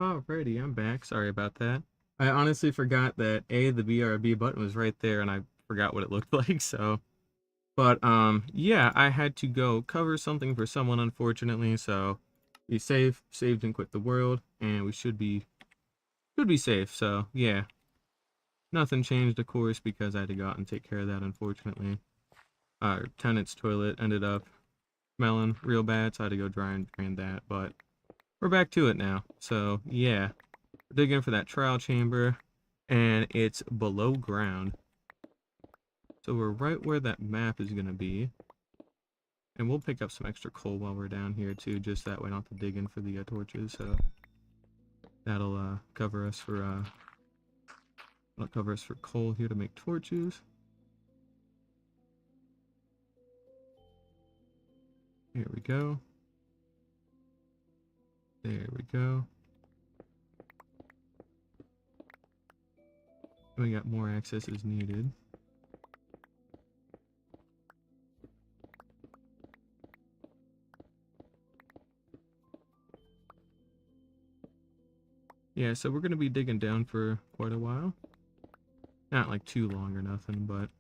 Alrighty, I'm back. Sorry about that. I honestly forgot that the BRB button was right there, and I forgot what it looked like. But yeah, I had to go cover something for someone, unfortunately. So we saved and quit the world, and we should be safe. So yeah, nothing changed, of course, because I had to go out and take care of that. Unfortunately, our tenant's toilet ended up smelling real bad, so I had to go dry and drain that. But we're back to it now. So yeah. Digging for that trial chamber, and it's below ground. So we're right where that map is going to be. And we'll pick up some extra coal while we're down here too, just that way I don't have to dig in for the torches. So that'll cover us for coal here to make torches. Here we go. There we go. We got more access as needed. Yeah, so we're going to be digging down for quite a while. Not like too long or nothing, but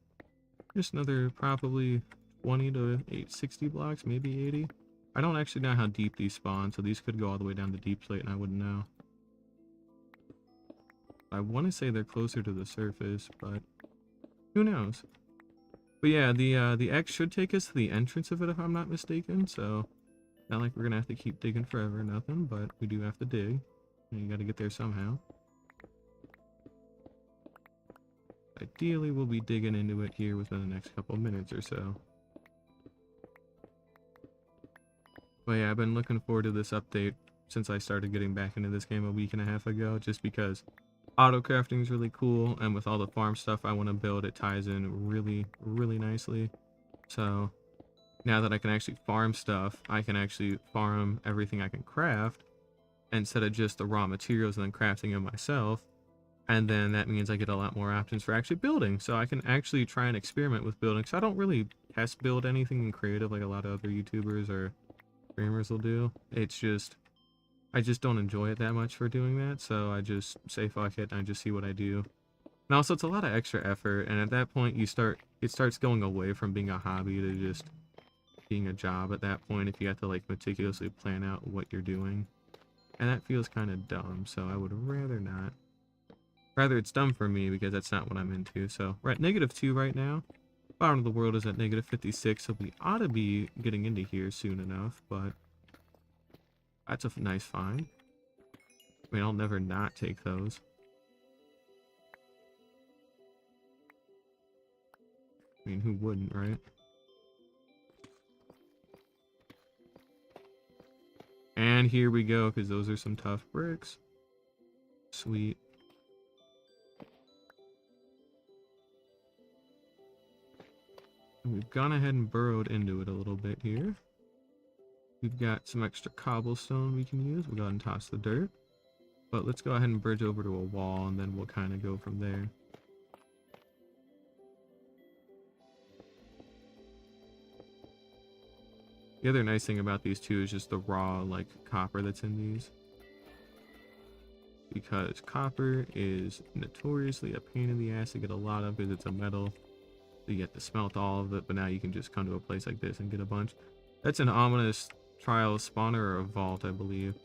just another probably 20 to 60 blocks, maybe 80. I don't actually know how deep these spawn, so these could go all the way down to deep slate and I wouldn't know. I want to say they're closer to the surface, but who knows? But yeah, the X should take us to the entrance of it if I'm not mistaken, so not like we're gonna have to keep digging forever or nothing, but we do have to dig. And you gotta get there somehow. Ideally, we'll be digging into it here within the next couple minutes or so. But yeah, I've been looking forward to this update since I started getting back into this game a week and a half ago, just because auto crafting is really cool, and with all the farm stuff I want to build, it ties in really, really nicely. So now that I can actually farm stuff, I can actually farm everything I can craft instead of just the raw materials and then crafting them myself. And then that means I get a lot more options for actually building. So I can actually try and experiment with building. So I don't really test build anything in creative like a lot of other YouTubers or streamers will do. It's just, I just don't enjoy it that much for doing that. So I just say fuck it and I just see what I do. And also it's a lot of extra effort. And at that point it starts going away from being a hobby to just being a job at that point if you have to like meticulously plan out what you're doing. And that feels kind of dumb. So I would rather not. Rather, it's dumb for me because that's not what I'm into. So we're at -2 right now. Bottom of the world is at -56, so we ought to be getting into here soon enough, but that's a nice find. I mean, I'll never not take those. I mean, who wouldn't, right? And here we go, because those are some tough bricks. Sweet. And we've gone ahead and burrowed into it a little bit here. We've got some extra cobblestone we can use. We'll go ahead and toss the dirt. But let's go ahead and bridge over to a wall, and then we'll kind of go from there. The other nice thing about these two is just the raw, like, copper that's in these. Because copper is notoriously a pain in the ass to get a lot of because it's a metal. So you have to smelt all of it, but now you can just come to a place like this and get a bunch. That's an ominous trial spawner or a vault, I believe.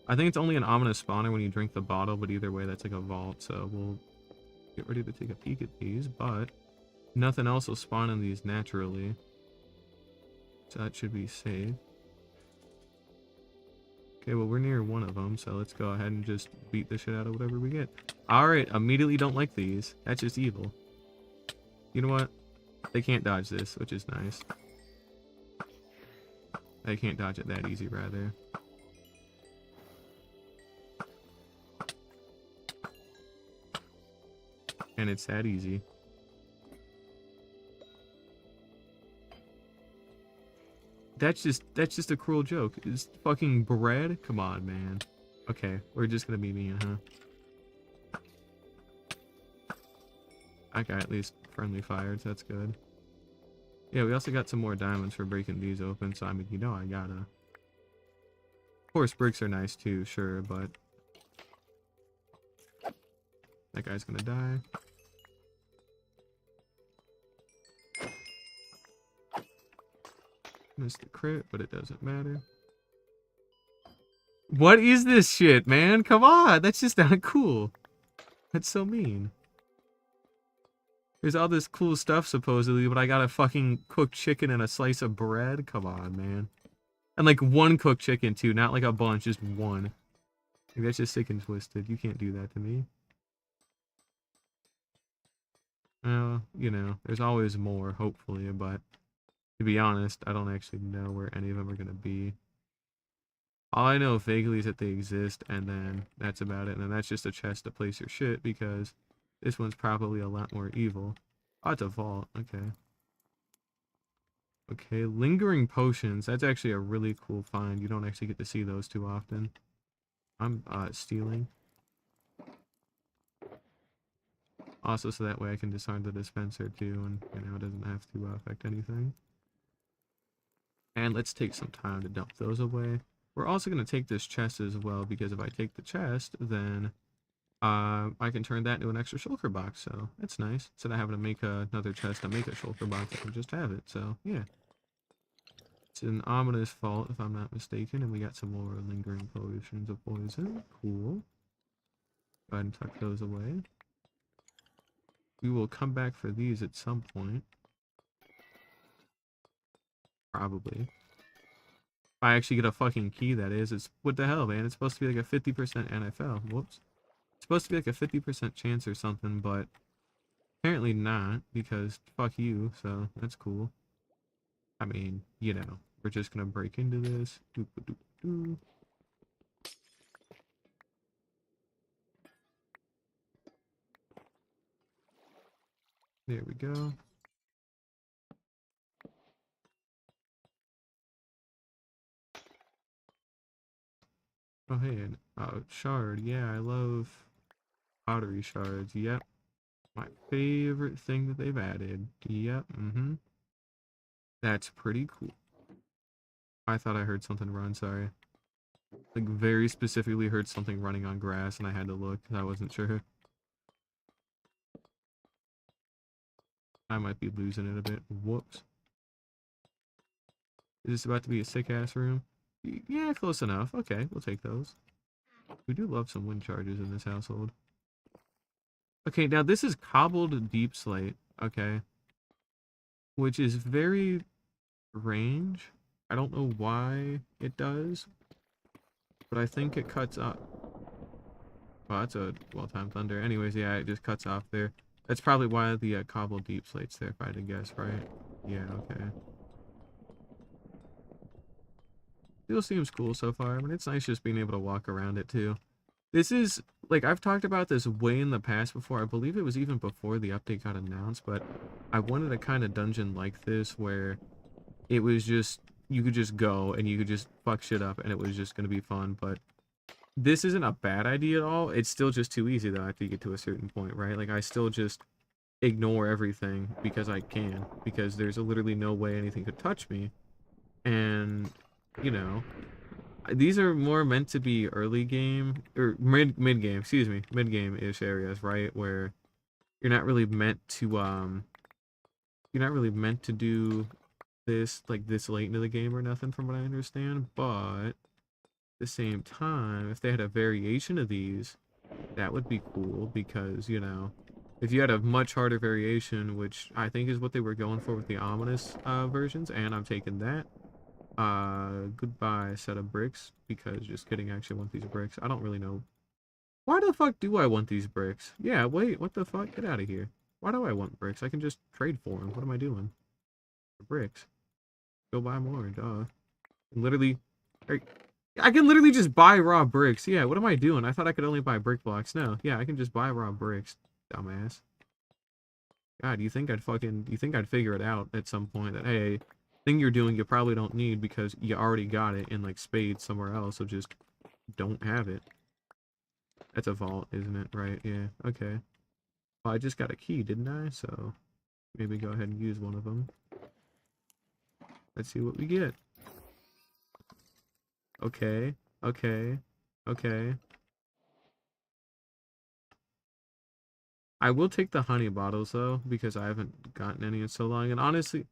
I think it's only an ominous spawner when you drink the bottle, but either way, that's like a vault. So we'll get ready to take a peek at these, but nothing else will spawn in these naturally. So that should be safe. Okay, well, we're near one of them, so let's go ahead and just beat the shit out of whatever we get. Alright, immediately don't like these. That's just evil. You know what? They can't dodge this, which is nice. They can't dodge it that easy, rather. And it's that easy. That's just a cruel joke. It's fucking bread? Come on, man. Okay, we're just gonna be mean, huh? I got at least friendly fire, so that's good. Yeah, we also got some more diamonds for breaking these open, so I mean, you know I gotta. Of course, bricks are nice too, sure, but That guy's gonna die. Missed the crit, but it doesn't matter. What is this shit, man? Come on, that's just not cool. That's so mean. There's all this cool stuff, supposedly, but I got a fucking cooked chicken and a slice of bread? Come on, man. And like one cooked chicken, too. Not like a bunch, just one. Like, that's just sick and twisted. You can't do that to me. Well, you know, there's always more, hopefully, but to be honest, I don't actually know where any of them are going to be. All I know vaguely is that they exist, and then that's about it. And then that's just a chest to place your shit, because this one's probably a lot more evil. Oh, it's a vault. Okay. Okay, lingering potions. That's actually a really cool find. You don't actually get to see those too often. I'm stealing. Also, so that way I can disarm the dispenser too, and you know, it doesn't have to affect anything. And let's take some time to dump those away. We're also going to take this chest as well, because if I take the chest, then I can turn that into an extra shulker box, so that's nice. Instead of having to make another chest to make a shulker box, I can just have it, so yeah. It's an ominous vault, if I'm not mistaken, and we got some more lingering potions of poison. Cool. Go ahead and tuck those away. We will come back for these at some point. Probably. If I actually get a fucking key, that is. It's, what the hell, man? It's supposed to be like a 50% NFL. Whoops. It's supposed to be like a 50% chance or something, but apparently not, because fuck you, so that's cool. I mean, you know, we're just gonna break into this. Doop-a-doop-doo. There we go. Oh, hey, shard. Yeah, I love pottery shards. Yep. My favorite thing that they've added. Yep, That's pretty cool. I thought I heard something run, sorry. Like, very specifically heard something running on grass, and I had to look, because I wasn't sure. I might be losing it a bit. Whoops. Is this about to be a sick-ass room? Yeah, close enough. Okay, we'll take those. We do love some wind charges in this household. Okay, now this is cobbled deep slate. Okay. Which is very range. I don't know why it does, but I think it cuts up. Well, that's a well-timed thunder. Anyways, yeah, it just cuts off there. That's probably why the cobbled deep slate's there, if I had to guess, right? Yeah, okay. Still seems cool so far. I mean, it's nice just being able to walk around it, too. This is, like, I've talked about this way in the past before. I believe it was even before the update got announced, but I wanted a kind of dungeon like this where it was just, you could just go and you could just fuck shit up and it was just going to be fun, but this isn't a bad idea at all. It's still just too easy, though, after you get to a certain point, right? Like, I still just ignore everything because I can, because there's literally no way anything could touch me, and, you know, these are more meant to be early game, or mid-game, excuse me, mid-game-ish areas, right? Where you're not really meant to, do this, like, this late into the game or nothing, from what I understand, but at the same time, if they had a variation of these, that would be cool, because, you know, if you had a much harder variation, which I think is what they were going for with the ominous versions, and I'm taking that. Goodbye set of bricks, because just kidding, I actually want these bricks. I don't really know. Why the fuck do I want these bricks? Yeah, wait, what the fuck? Get out of here. Why do I want bricks? I can just trade for them. What am I doing? Bricks. Go buy more, duh. Literally, I can literally just buy raw bricks. Yeah, what am I doing? I thought I could only buy brick blocks. No, yeah, I can just buy raw bricks. Dumbass. God, you think I'd figure it out at some point that, hey, thing you're doing you probably don't need because you already got it in, like, spades somewhere else, so just don't have it. That's a vault, isn't it? Right, yeah, okay. Well, I just got a key, didn't I? So, maybe go ahead and use one of them. Let's see what we get. Okay, okay, okay. I will take the honey bottles though, because I haven't gotten any in so long. And honestly,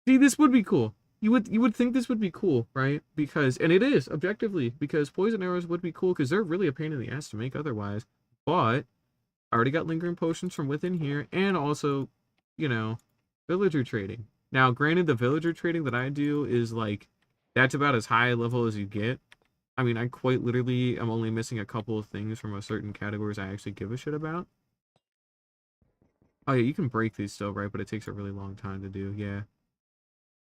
see, this would be cool. You would think this would be cool, right? Because, and it is objectively, because poison arrows would be cool because they're really a pain in the ass to make otherwise. But I already got lingering potions from within here, and also, you know, villager trading. Now, granted, the villager trading that I do is like, that's about as high a level as you get. I mean, I quite literally am only missing a couple of things from a certain categories I actually give a shit about. Oh yeah, you can break these still, right? But it takes a really long time to do, yeah.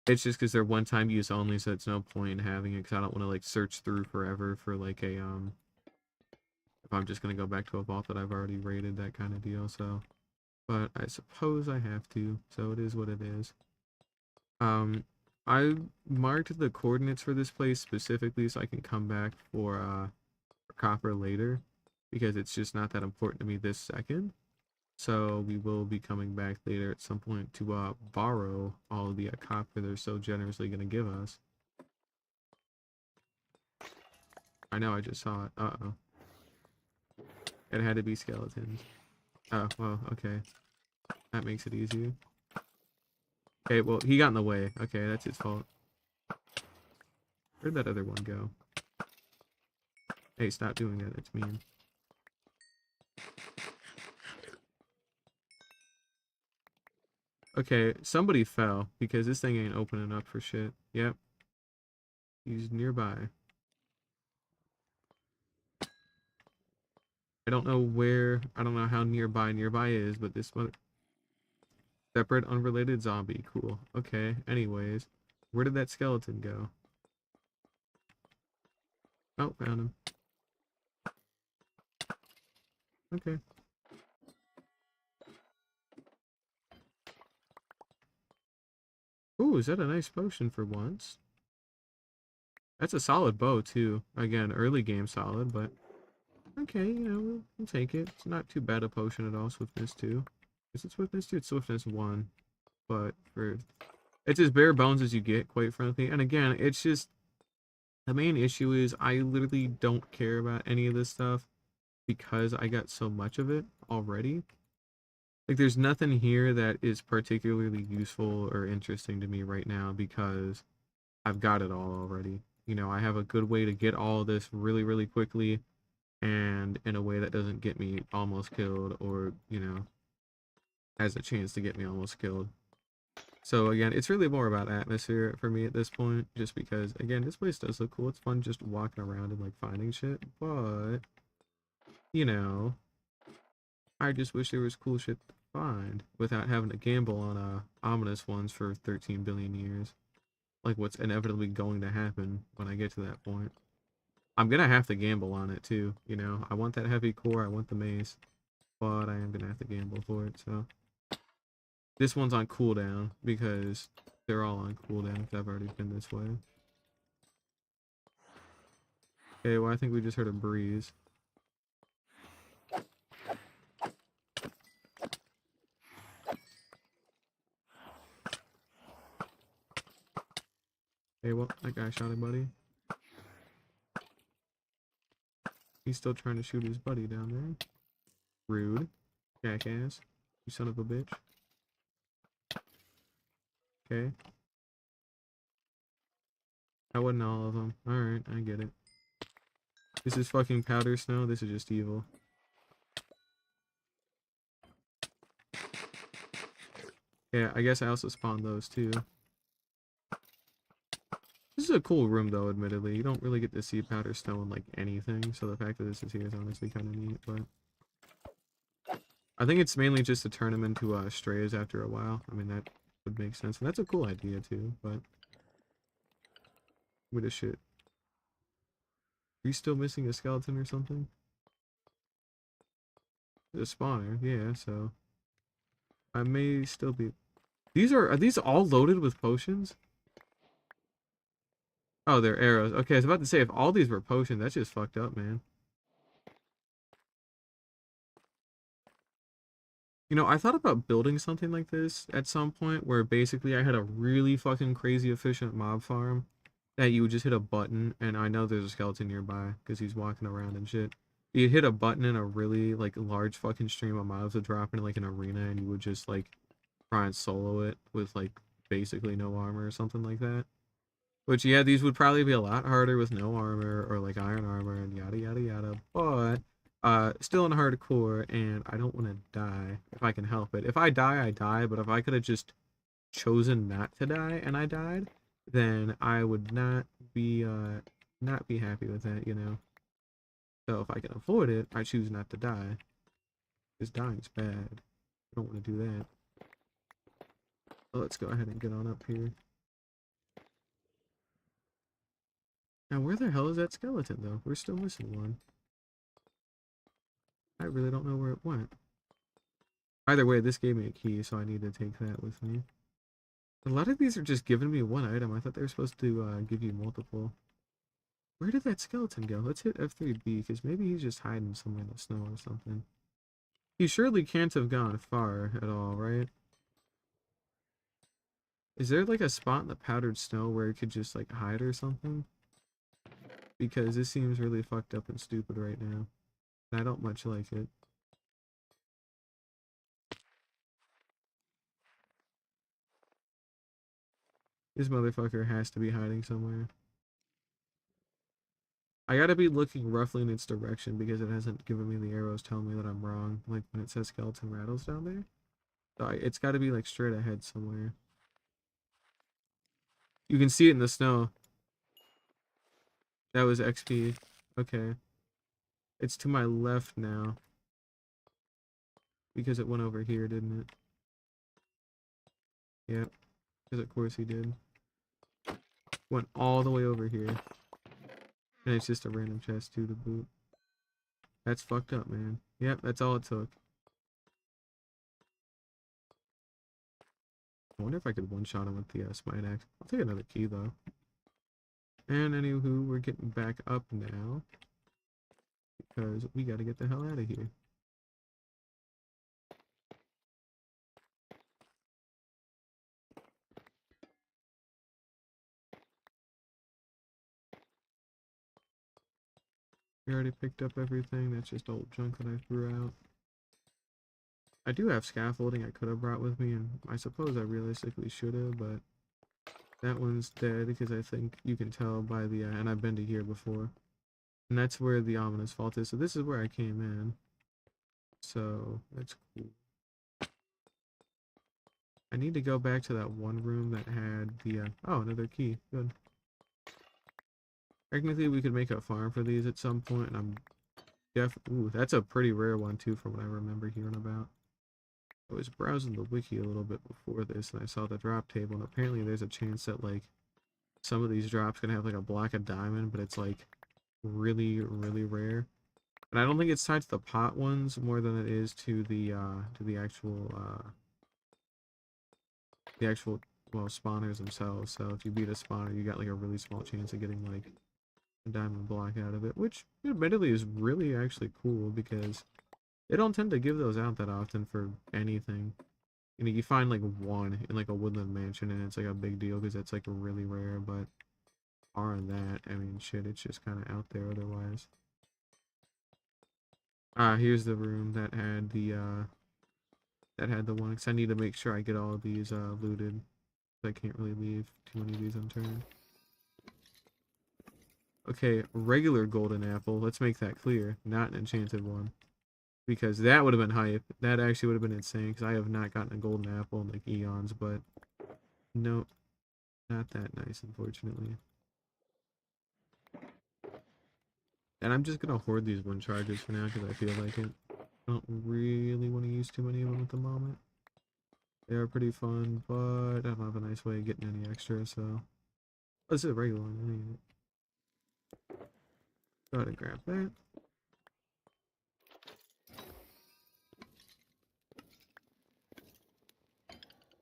It's just because they're one-time use only, so it's no point in having it, because I don't want to, like, search through forever for, like, a, if I'm just going to go back to a vault that I've already raided, that kind of deal, so. But I suppose I have to, so it is what it is. I marked the coordinates for this place specifically so I can come back for copper later, because it's just not that important to me this second. So we will be coming back later at some point to borrow all of the copper they're so generously going to give us. I know, I just saw it. Uh-oh. It had to be skeletons. Oh, well, okay. That makes it easier. Okay, well, he got in the way. Okay, that's his fault. Where'd that other one go? Hey, stop doing that. It's mean. Okay, somebody fell because this thing ain't opening up for shit. Yep. He's nearby. I don't know where, I don't know how nearby is, but this one... Separate, unrelated zombie. Cool. Okay, anyways. Where did that skeleton go? Oh, found him. Okay. Ooh, is that a nice potion for once? That's a solid bow, too. Again, early game solid, but... Okay, you know, we'll take it. It's not too bad a potion at all, Swiftness 2. Is it Swiftness 2? It's Swiftness 1. But for... It's as bare bones as you get, quite frankly. And again, it's just... The main issue is I literally don't care about any of this stuff because I got so much of it already. Like, there's nothing here that is particularly useful or interesting to me right now because I've got it all already. You know, I have a good way to get all this really, really quickly and in a way that doesn't get me almost killed or, you know, has a chance to get me almost killed. So again, it's really more about atmosphere for me at this point, just because, again, this place does look cool. It's fun just walking around and, like, finding shit, but, you know, I just wish there was cool shit to find without having to gamble on ominous ones for 13 billion years. Like what's inevitably going to happen when I get to that point. I'm gonna have to gamble on it too, you know. I want that heavy core, I want the mace, but I am gonna have to gamble for it, so. This one's on cooldown because they're all on cooldown because I've already been this way. Okay, well I think we just heard a breeze. Hey, well, that guy shot a buddy. He's still trying to shoot his buddy down there. Rude. Jackass. You son of a bitch. Okay. That wasn't all of them. Alright, I get it. This is fucking powder snow. This is just evil. Yeah, I guess I also spawned those too. This is a cool room though, admittedly. You don't really get to see powder snow in like anything, so the fact that this is here is honestly kind of neat, but... I think it's mainly just to turn them into strays after a while. I mean, that would make sense, and that's a cool idea too, but... What is shit? Are you still missing a skeleton or something? A spawner, yeah, so... I may still be... Are these all loaded with potions? Oh, they're arrows. Okay, I was about to say, if all these were potions, that's just fucked up, man. You know, I thought about building something like this at some point, where basically I had a really fucking crazy efficient mob farm that you would just hit a button, and I know there's a skeleton nearby, because he's walking around and shit. You hit a button and a really like large fucking stream of mobs would drop into like an arena, and you would just like try and solo it with like basically no armor or something like that. Which, yeah, these would probably be a lot harder with no armor or like iron armor and yada yada yada. But still in hardcore, and I don't want to die if I can help it. If I die, I die. But if I could have just chosen not to die and I died, then I would not be happy with that, you know. So if I can avoid it, I choose not to die. Because dying's bad. I don't want to do that. So let's go ahead and get on up here. Now, where the hell is that skeleton, though? We're still missing one. I really don't know where it went. Either way, this gave me a key, so I need to take that with me. A lot of these are just giving me one item. I thought they were supposed to give you multiple. Where did that skeleton go? Let's hit F3B, because maybe he's just hiding somewhere in the snow or something. He surely can't have gone far at all, right? Is there like a spot in the powdered snow where it could just like hide or something? Because this seems really fucked up and stupid right now. And I don't much like it. This motherfucker has to be hiding somewhere. I gotta be looking roughly in its direction because it hasn't given me the arrows telling me that I'm wrong. Like when it says skeleton rattles down there. So it's gotta be like straight ahead somewhere. You can see it in the snow. That was XP. Okay. It's to my left now. Because it went over here, didn't it? Yep. Because of course he did. Went all the way over here. And it's just a random chest too to boot. That's fucked up, man. Yep, that's all it took. I wonder if I could one-shot him with the smite axe. I'll take another key, though. And anywho, we're getting back up now. Because we gotta get the hell out of here. We already picked up everything. That's just old junk that I threw out. I do have scaffolding I could have brought with me, and I suppose I realistically should have, but that one's dead because I think you can tell by the, and I've been to here before. And that's where the ominous fault is. So this is where I came in. So that's cool. I need to go back to that one room that had the, oh, another key. Good. Technically, we could make a farm for these at some point, and I'm ooh, that's a pretty rare one, too, from what I remember hearing about. I was browsing the wiki a little bit before this, and I saw the drop table, and apparently there's a chance that, like, some of these drops can have, like, a block of diamond, but it's, like, really, really rare. And I don't think it's tied to the pot ones more than it is to the actual, well, spawners themselves. So if you beat a spawner, you got, like, a really small chance of getting, like, a diamond block out of it, which, admittedly, is really actually cool, because they don't tend to give those out that often for anything. You know, you find like one in like a woodland mansion and it's like a big deal because it's like really rare, but other than that, I mean, shit, it's just kind of out there otherwise. Here's the room that had the one, because I need to make sure I get all of these looted. I can't really leave too many of these unturned. Okay, regular golden apple, let's make that clear, not an enchanted one. Because that would have been hype. That actually would have been insane, because I have not gotten a golden apple in like eons, but no, not that nice, unfortunately. And I'm just gonna hoard these one charges for now, because I feel like it. I don't really want to use too many of them at the moment. They are pretty fun, but I don't have a nice way of getting any extra, so... Oh, this is a regular one, I need it. Go ahead and grab that.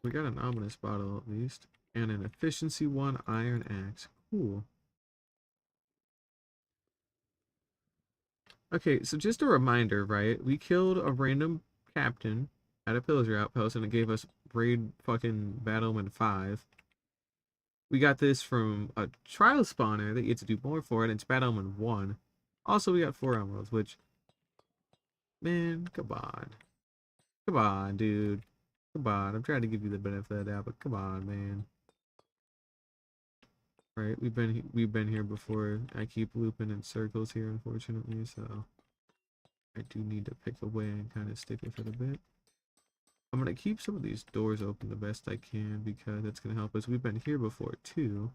We got an ominous bottle at least. And an efficiency 1 iron axe. Cool. Okay, so just a reminder, right? We killed a random captain at a pillager outpost and it gave us raid fucking battlement 5. We got this from a trial spawner that you get to do more for it, and it's battlement 1. Also, we got 4 emeralds, which Man, come on. Come on, dude. Come on. I'm trying to give you the benefit of the doubt, but come on, man. Right, we've been here before. I keep looping in circles here, unfortunately, so I do need to pick a way and kind of stick with it a bit. I'm gonna keep some of these doors open the best I can because it's gonna help us. We've been here before too.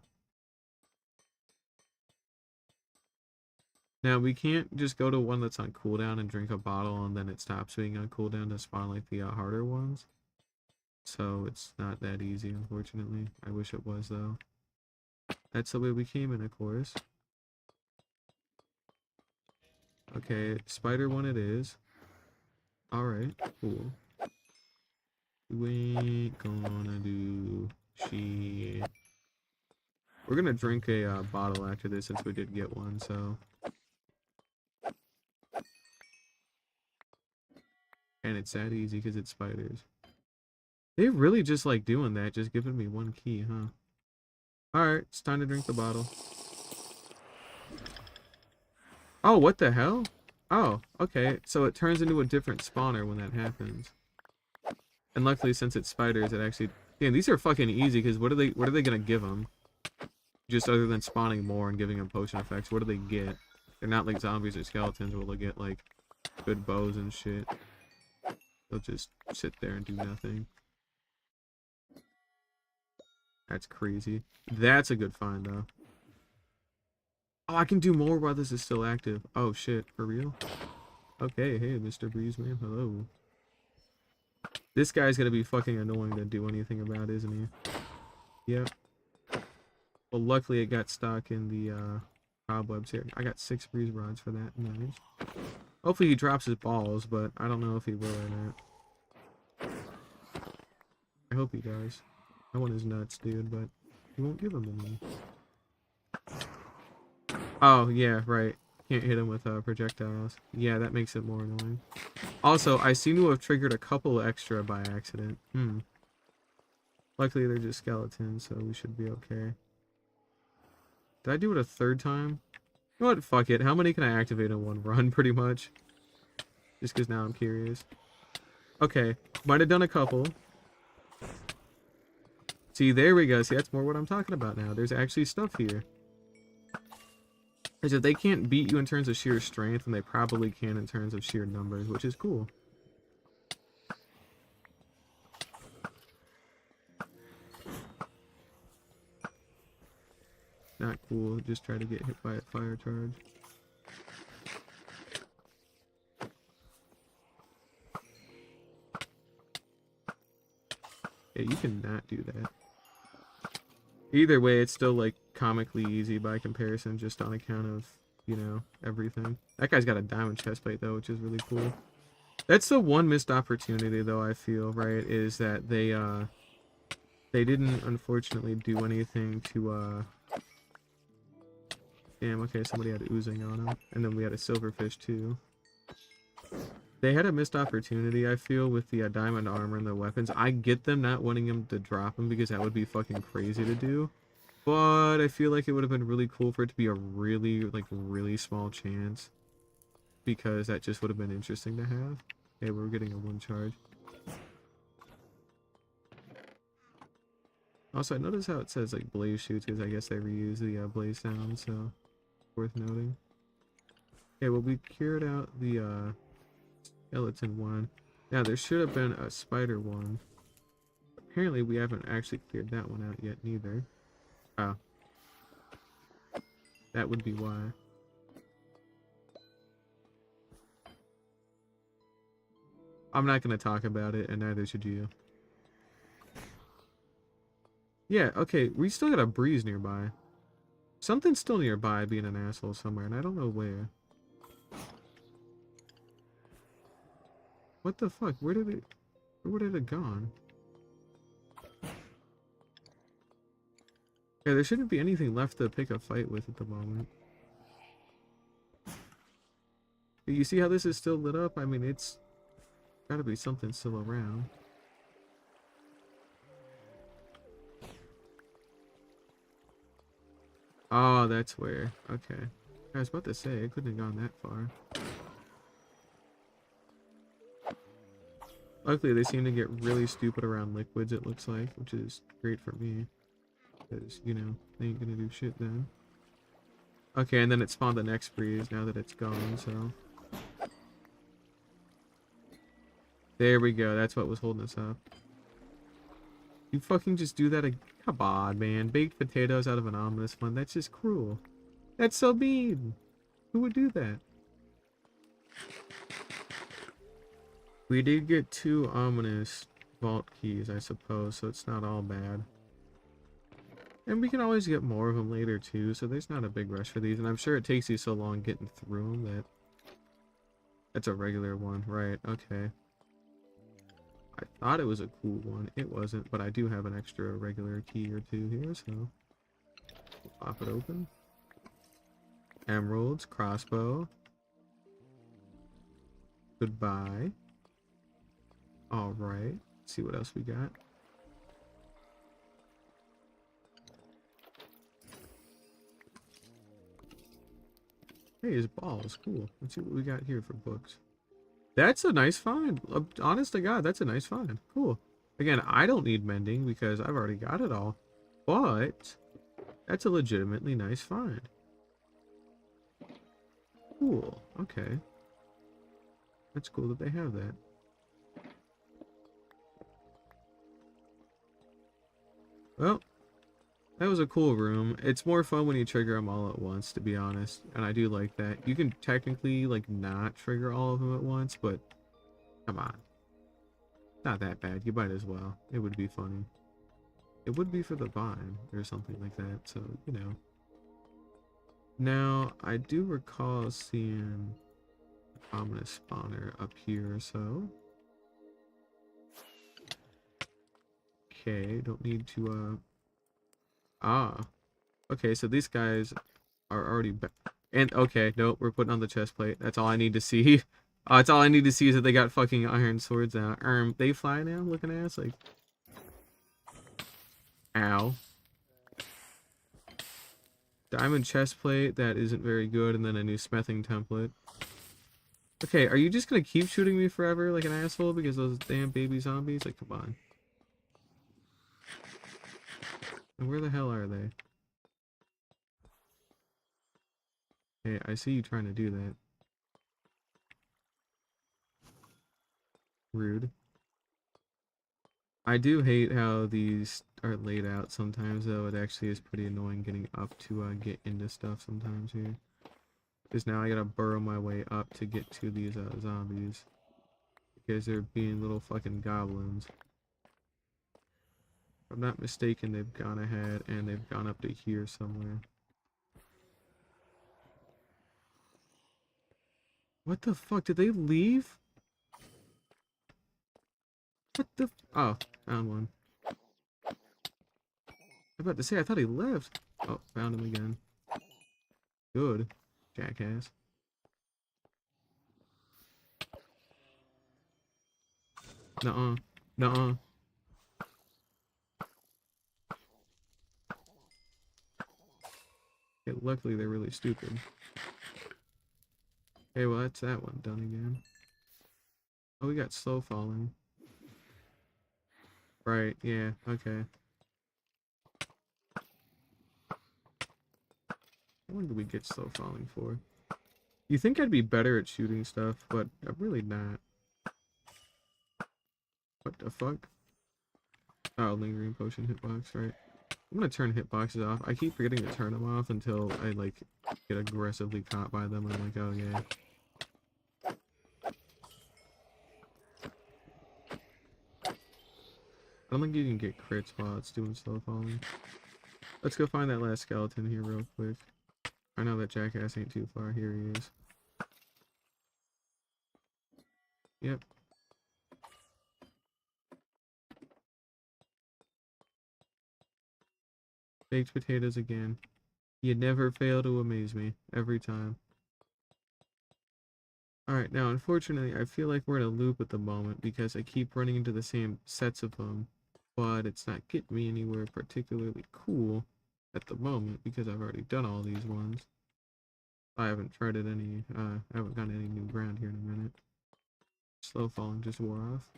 Now we can't just go to one that's on cooldown and drink a bottle and then it stops being on cooldown to spawn like the harder ones. So it's not that easy, unfortunately. I wish it was though. That's the way we came in, of course. Okay, spider one it is. Alright, cool. We ain't gonna do shit. We're gonna drink a bottle after this since we did get one, so. And it's that easy because it's spiders. They really just like doing that, just giving me one key, huh? Alright, it's time to drink the bottle. Oh, what the hell? Oh, okay. So it turns into a different spawner when that happens. And luckily, since it's spiders, it actually... Damn, these are fucking easy, because what are they gonna give them? Just other than spawning more and giving them potion effects, what do they get? They're not like zombies or skeletons where they'll get, like, good bows and shit. They'll just sit there and do nothing. That's crazy. That's a good find, though. Oh, I can do more while this is still active. Oh, shit. For real? Okay, hey, Mr. Breezeman. Hello. This guy's gonna be fucking annoying to do anything about, isn't he? Yep. Well, luckily it got stuck in the cobwebs here. I got 6 breeze rods for that. Nice. Hopefully he drops his balls, but I don't know if he will or not. I hope he does. I want his nuts, dude, but he won't give them to me. Oh, yeah, right. Can't hit him with projectiles. Yeah, that makes it more annoying. Also, I seem to have triggered a couple extra by accident. Luckily, they're just skeletons, so we should be okay. Did I do it a 3rd time? You know what? Fuck it. How many can I activate in one run, pretty much? Just because now I'm curious. Okay. Might have done a couple. See, there we go. See, that's more what I'm talking about now. There's actually stuff here. Because if they can't beat you in terms of sheer strength, then they probably can in terms of sheer numbers, which is cool. Not cool. Just try to get hit by a fire charge. Yeah, you cannot do that. Either way, it's still, like, comically easy by comparison, just on account of, you know, everything. That guy's got a diamond chestplate, though, which is really cool. That's the one missed opportunity, though, I feel, right, is that they didn't, unfortunately, do anything to, Damn, okay, somebody had oozing on him. And then we had a silverfish, too. They had a missed opportunity, I feel, with the diamond armor and the weapons. I get them not wanting him to drop them because that would be fucking crazy to do. But I feel like it would have been really cool for it to be a really, like, really small chance. Because that just would have been interesting to have. Okay, we're getting a 1 charge. Also, I notice how it says, like, blaze shoots, because I guess they reuse the blaze sound, so worth noting. Okay, well, we cured out the skeleton one. Yeah, there should have been a spider one. Apparently, we haven't actually cleared that one out yet, neither. Oh. That would be why. I'm not going to talk about it, and neither should you. Yeah, okay, we still got a breeze nearby. Something's still nearby being an asshole somewhere, and I don't know where. What the fuck? Where would it have gone? Yeah, there shouldn't be anything left to pick a fight with at the moment. You see how this is still lit up? I mean, it's gotta be something still around. Oh, that's where. Okay. I was about to say, I couldn't have gone that far. Luckily, they seem to get really stupid around liquids, it looks like, which is great for me. Because, you know, they ain't gonna do shit then. Okay, and then it spawned the next breeze now that it's gone, so... There we go, that's what was holding us up. You fucking just do that again? Come on, man. Baked potatoes out of an ominous one. That's just cruel. That's so mean. Who would do that? We did get 2 ominous vault keys, I suppose, so it's not all bad. And we can always get more of them later, too, so there's not a big rush for these. And I'm sure it takes you so long getting through them that... That's a regular one, right, okay. I thought it was a cool one. It wasn't, but I do have an extra regular key or 2 here, so... We'll pop it open. Emeralds, crossbow. Goodbye. Alright, see what else we got. Hey, his balls, cool. Let's see what we got here for books. That's a nice find. Honest to God, that's a nice find. Cool. Again, I don't need mending because I've already got it all. But, that's a legitimately nice find. Cool, okay. That's cool that they have that. Well, that was a cool room. It's more fun when you trigger them all at once, to be honest. And I do like that. You can technically, like, not trigger all of them at once, but... Come on. Not that bad. You might as well. It would be funny. It would be for the vine, or something like that, so, you know. Now, I do recall seeing an ominous spawner up here or so. Okay, don't need to, okay, so these guys are already and okay, nope, we're putting on the chest plate. That's all I need to see. That's all I need to see is that they got fucking iron swords out. They fly now, looking ass, like... Ow. Diamond chest plate, that isn't very good, and then a new smithing template. Okay, are you just gonna keep shooting me forever like an asshole because those damn baby zombies? Like, come on. And where the hell are they? Hey, I see you trying to do that. Rude. I do hate how these are laid out sometimes, though. It actually is pretty annoying getting up to get into stuff sometimes here. Because now I gotta burrow my way up to get to these zombies. Because they're being little fucking goblins. If I'm not mistaken, they've gone ahead and they've gone up to here somewhere. What the fuck? Did they leave? What the oh, found one. I'm about to say, I thought he left. Oh, found him again. Good. Jackass. Nuh-uh. Nuh-uh. Yeah, luckily they're really stupid. Okay, well that's that one done again. Oh, we got slow falling. Right, yeah, okay. When did we get slow falling for? You think I'd be better at shooting stuff, but I'm really not. What the fuck? Oh, lingering potion hitbox, right. I'm gonna turn hitboxes off. I keep forgetting to turn them off until I, like, get aggressively caught by them, and I'm like, oh yeah. I don't think you can get crits while it's doing slow falling. Let's go find that last skeleton here real quick. I know that jackass ain't too far. Here he is. Yep. Baked potatoes again. You never fail to amaze me. Every time. Alright, now unfortunately I feel like we're in a loop at the moment because I keep running into the same sets of them. But it's not getting me anywhere particularly cool at the moment because I've already done all these ones. I haven't tried it any, I haven't gotten any new ground here in a minute. Slow falling just wore off.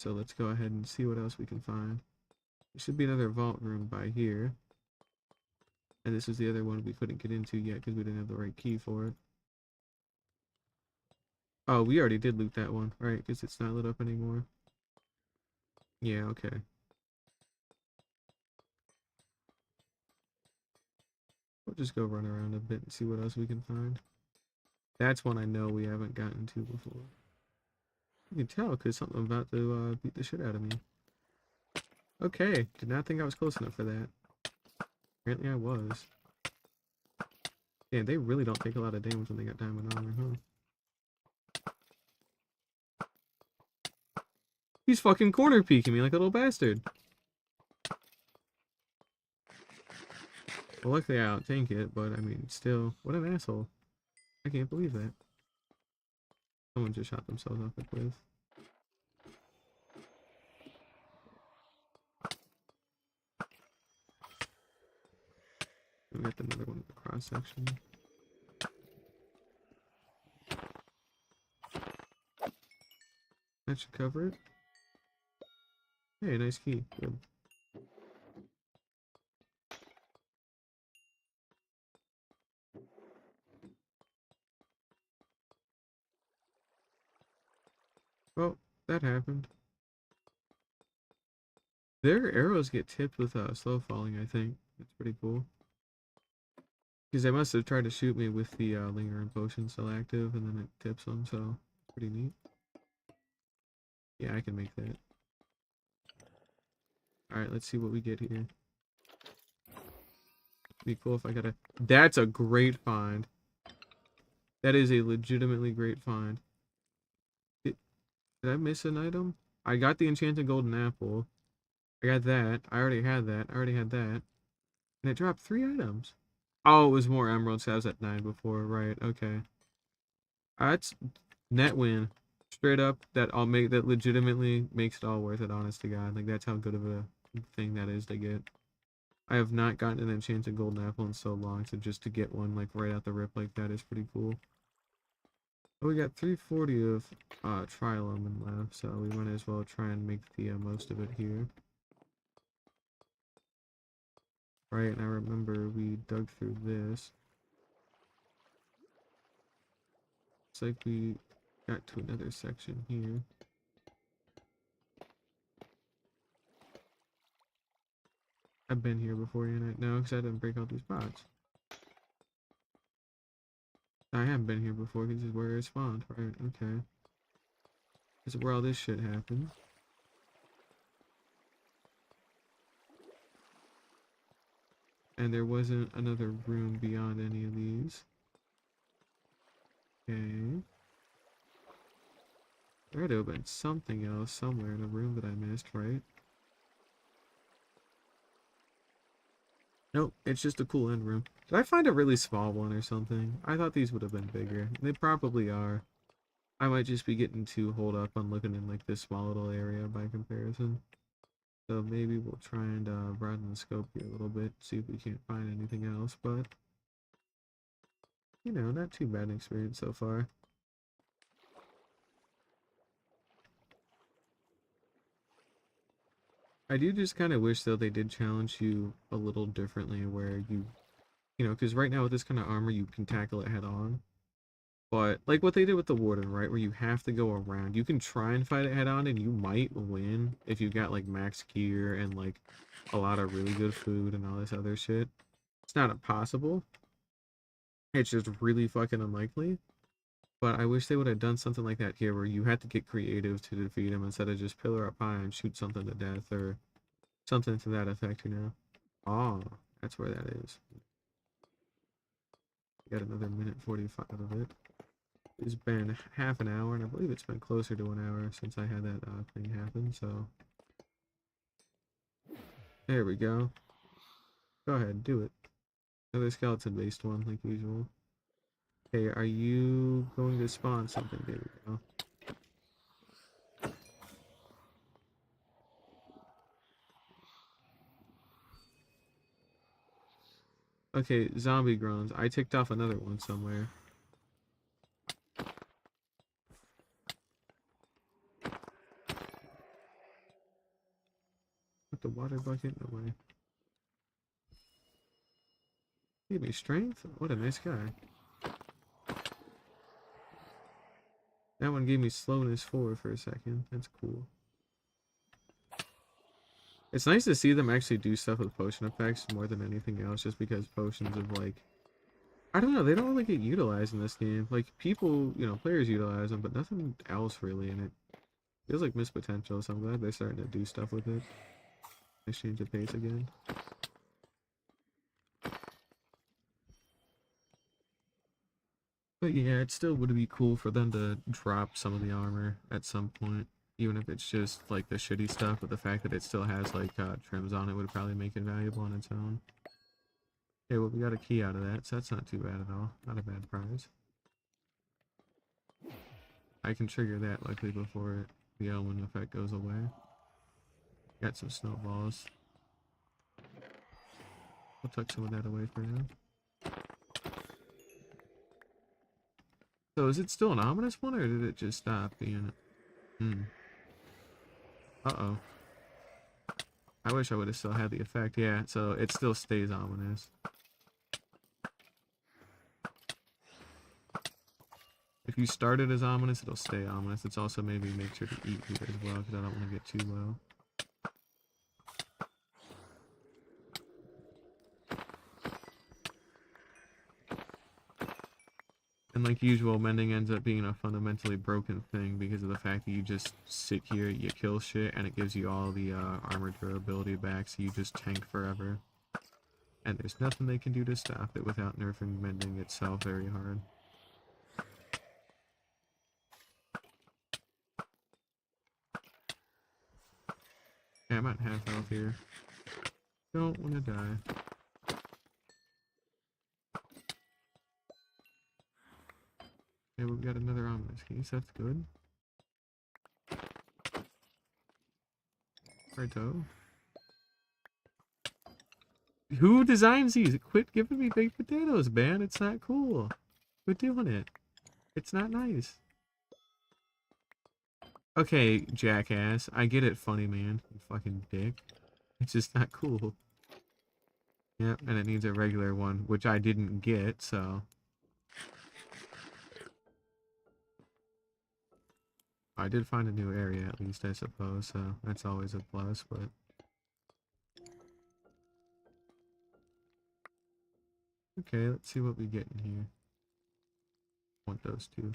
so let's go ahead and see what else we can find. There should be another vault room by here. And this is the other one we couldn't get into yet because we didn't have the right key for it. Oh, we already did loot that one, right? Because it's not lit up anymore. Yeah, okay. We'll just go run around a bit and see what else we can find. That's one I know we haven't gotten to before. You can tell because something about to beat the shit out of me. Okay, did not think I was close enough for that. Apparently I was. Yeah, they really don't take a lot of damage when they got diamond armor, huh? He's fucking corner peeking me like a little bastard. Well, luckily I out-tank it, but I mean, still, what an asshole. I can't believe that. Someone just shot themselves off the cliff. We got another one in the cross section. That should cover it. Hey, nice key. Good. Well, that happened. Their arrows get tipped with slow falling, I think. That's pretty cool. Because they must have tried to shoot me with the lingering potion still active, and then it tips them, so pretty neat. Yeah, I can make that. Alright, let's see what we get here. Be cool if I got a... That's a great find. That is a legitimately great find. Did I miss an item? I got the enchanted golden apple. I got that. I already had that. I already had that. And it dropped 3 items. Oh, it was more emeralds. I was at 9 before. Right, okay. That's net win. Straight up, that legitimately makes it all worth it, honest to God. Like, that's how good of a thing that is to get. I have not gotten an enchanted golden apple in so long, so just to get one, like, right out the rip like that is pretty cool. Oh, we got 340 of Trilumen left, so we might as well try and make the most of it here. Right, and I remember we dug through this. Looks like we got to another section here. I've been here before, and no, because I didn't break out these pots. I haven't been here before, because this is where it spawned. Right, okay. This is where all this shit happened. And there wasn't another room beyond any of these. Okay. There had to have been something else somewhere in a room that I missed, right? Nope, it's just a cool end room. Did I find a really small one or something? I thought these would have been bigger. They probably are. I might just be getting too holed up on looking in like this small little area by comparison. So maybe we'll try and broaden the scope here a little bit, see if we can't find anything else, but you know, not too bad an experience so far. I do just kind of wish though they did challenge you a little differently where you know, because right now with this kind of armor you can tackle it head on. But like what they did with the Warden, right, where you have to go around. You can try and fight it head on and you might win if you've got like max gear and like a lot of really good food and all this other shit. It's not impossible. It's just really fucking unlikely. But I wish they would have done something like that here where you had to get creative to defeat him instead of just pillar up high and shoot something to death or something to that effect, you know? Oh, that's where that is. Got another minute 45 of it. It's been half an hour, and I believe it's been closer to an hour since I had that thing happen, so... There we go. Go ahead, do it. Another skeleton-based one, like usual. Okay, are you going to spawn something? There we go. Okay, zombie groans. I ticked off another one somewhere. the water bucket? No way. Give me strength? What a nice guy. That one gave me slowness 4 for a second. That's cool. It's nice to see them actually do stuff with potion effects more than anything else, just because potions of, like, I don't know, they don't really get utilized in this game. Like, people, you know, players utilize them, but nothing else really in it. Feels like missed potential, so I'm glad they're starting to do stuff with it. Nice change of pace again. But yeah, it still would be cool for them to drop some of the armor at some point. Even if it's just like the shitty stuff, but the fact that it still has like trims on it would probably make it valuable on its own. Okay, well we got a key out of that, so that's not too bad at all. Not a bad prize. I can trigger that luckily before the Omen effect goes away. Got some snowballs. I'll tuck some of that away for now. So is it still an ominous one, or did it just stop being it? Uh-oh. I wish I would have still had the effect. Yeah, so it still stays ominous. If you start it as ominous, it'll stay ominous. It's also maybe make sure to eat here as well, because I don't want to get too low. And like usual, mending ends up being a fundamentally broken thing because of the fact that you just sit here, you kill shit, and it gives you all the armor durability back, so you just tank forever. And there's nothing they can do to stop it without nerfing mending itself very hard. Yeah, I'm at half health here. Don't want to die. Okay, we've got another ominous case, that's good. Righto. Who designs these? Quit giving me baked potatoes, man. It's not cool. Quit doing it. It's not nice. Okay, jackass. I get it, funny man. You fucking dick. It's just not cool. Yep, and it needs a regular one, which I didn't get, so... I did find a new area, at least, I suppose, so that's always a plus, but... Okay, let's see what we get in here. Want those two.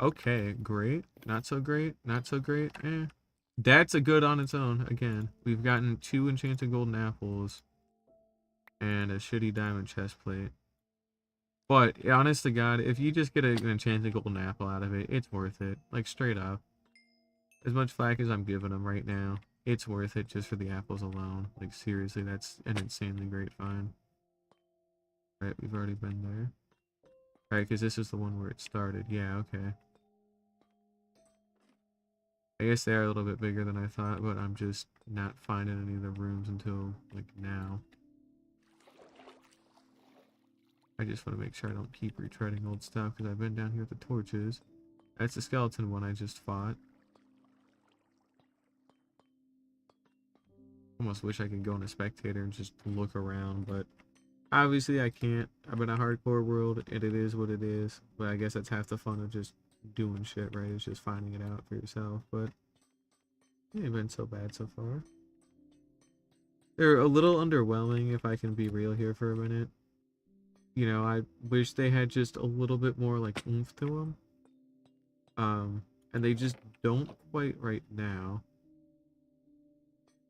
Okay, great. Not so great. Not so great. Eh. That's a good on its own, again. We've gotten 2 enchanted golden apples. And a shitty diamond chest plate. But, honest to God, if you just get an enchanted golden apple out of it, it's worth it. Like, straight up. As much flack as I'm giving them right now, it's worth it just for the apples alone. Like, seriously, that's an insanely great find. Right, we've already been there. Right, because this is the one where it started. Yeah, okay. I guess they are a little bit bigger than I thought, but I'm just not finding any of the rooms until, like, now. I just want to make sure I don't keep retreading old stuff, because I've been down here with the torches. That's the skeleton one I just fought. Almost wish I could go in a spectator and just look around, but obviously I can't. I'm in a hardcore world, and it is what it is. But I guess that's half the fun of just doing shit, right? It's just finding it out for yourself, but it ain't been so bad so far. They're a little underwhelming, if I can be real here for a minute. You know, I wish they had just a little bit more, like, oomph to them. And they just don't quite right now.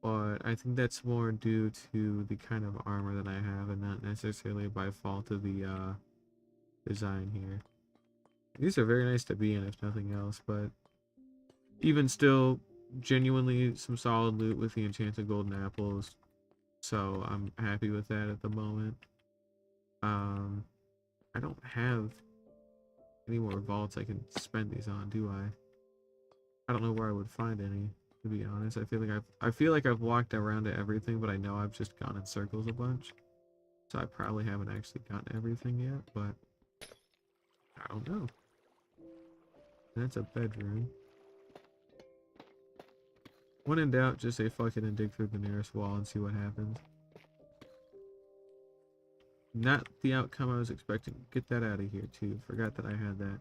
But I think that's more due to the kind of armor that I have and not necessarily by fault of the design here. These are very nice to be in, if nothing else, but even still, genuinely some solid loot with the enchanted golden apples. So I'm happy with that at the moment. I don't have any more vaults I can spend these on, do I? I don't know where I would find any, to be honest. I feel like I've walked around to everything, but I know I've just gone in circles a bunch. So I probably haven't actually gotten everything yet, but I don't know. That's a bedroom. When in doubt, just say fuck it and dig through the nearest wall and see what happens. Not the outcome I was expecting. Get that out of here, too. Forgot that I had that.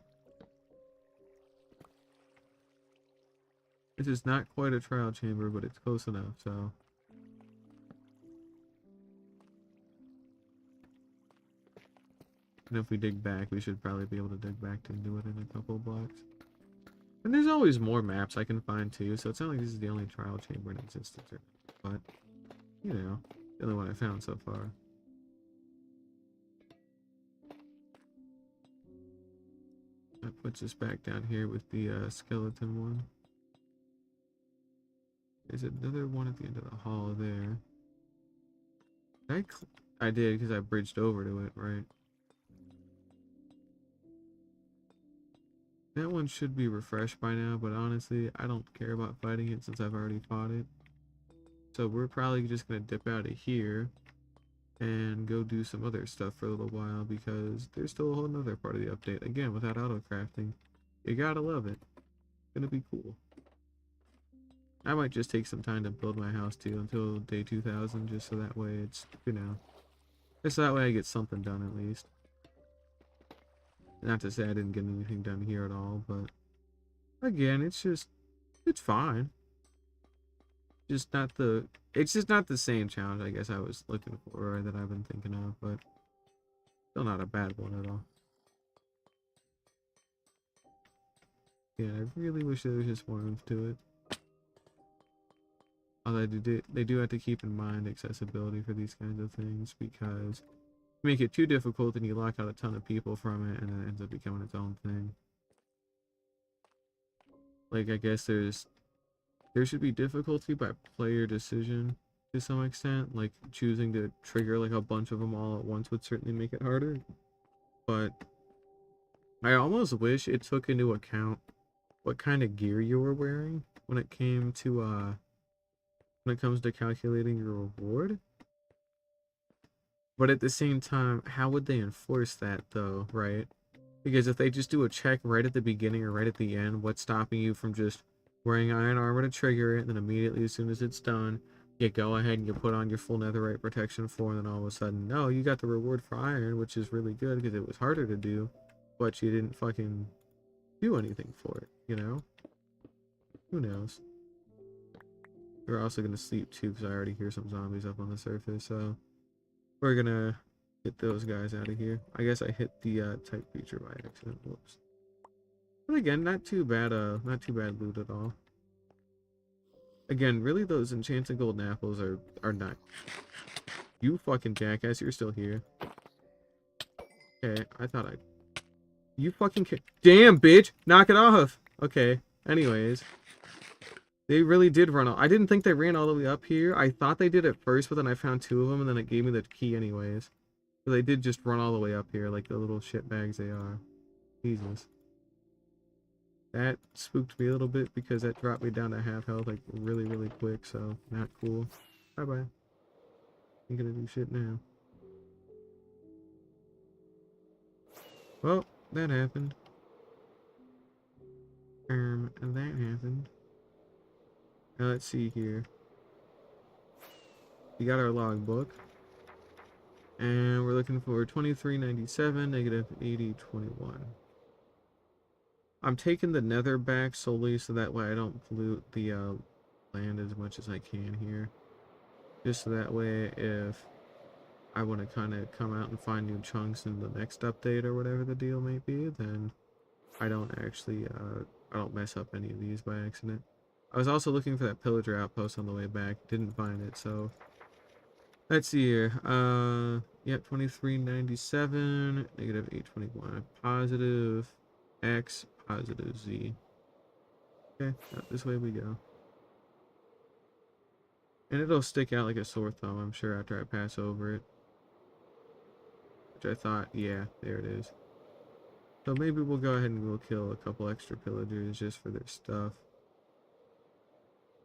This is not quite a trial chamber, but it's close enough, so... And if we dig back, we should probably be able to dig back to do it in a couple of blocks. And there's always more maps I can find, too, so it's not like this is the only trial chamber in existence. But, you know, the only one I found so far. That puts us back down here with the skeleton one. There's another one at the end of the hall there. I did because I bridged over to it, right? That one should be refreshed by now, but honestly, I don't care about fighting it since I've already fought it. So we're probably just going to dip out of here and go do some other stuff for a little while because there's still a whole nother part of the update. Again, without auto crafting, you gotta love it. It's gonna be cool. I might just take some time to build my house too until day 2000, just so that way it's, you know, just so that way I get something done at least. Not to say I didn't get anything done here at all, but again, it's fine. It's just not the same challenge I guess I was looking for or that I've been thinking of, but still not a bad one at all. Yeah, I really wish there was just more oomph to it. Although they do have to keep in mind accessibility for these kinds of things, because if you make it too difficult and you lock out a ton of people from it and it ends up becoming its own thing. Like, I guess there should be difficulty by player decision to some extent, like choosing to trigger like a bunch of them all at once would certainly make it harder. But I almost wish it took into account what kind of gear you were wearing when it came to when it comes to calculating your reward. But at the same time, how would they enforce that though, right? Because if they just do a check right at the beginning or right at the end, what's stopping you from just wearing iron armor to trigger it, and then immediately as soon as it's done, you go ahead and you put on your full netherite protection 4, and then all of a sudden, no, you got the reward for iron, which is really good because it was harder to do, but you didn't fucking do anything for it, you know? Who knows? We're also gonna sleep too because I already hear some zombies up on the surface, so we're gonna get those guys out of here. I guess I hit the type feature by accident. Whoops. But again, not too bad loot at all. Again, really those enchanted golden apples are not. You fucking jackass, you're still here. Okay, I thought I. You fucking damn bitch, knock it off. Okay. Anyways, they really did run all. I didn't think they ran all the way up here. I thought they did at first, but then I found 2 of them, and then it gave me the key anyways. So they did just run all the way up here, like the little shitbags they are. Jesus. That spooked me a little bit because that dropped me down to half health like really, really quick, so not cool. Bye-bye. Ain't gonna do shit now. Well, that happened. And that happened. Now let's see here. We got our logbook. And we're looking for 2397, negative 8021. I'm taking the nether back solely so that way I don't pollute the land as much as I can here. Just so that way if I want to kind of come out and find new chunks in the next update or whatever the deal may be, then I don't actually, I don't mess up any of these by accident. I was also looking for that pillager outpost on the way back, didn't find it, so let's see here. Yep, 2397, negative 821, positive X, positive Z. Okay, this way we go. And it'll stick out like a sore thumb, I'm sure, after I pass over it. Which I thought, yeah, there it is. So maybe we'll go ahead and we'll kill a couple extra pillagers just for their stuff.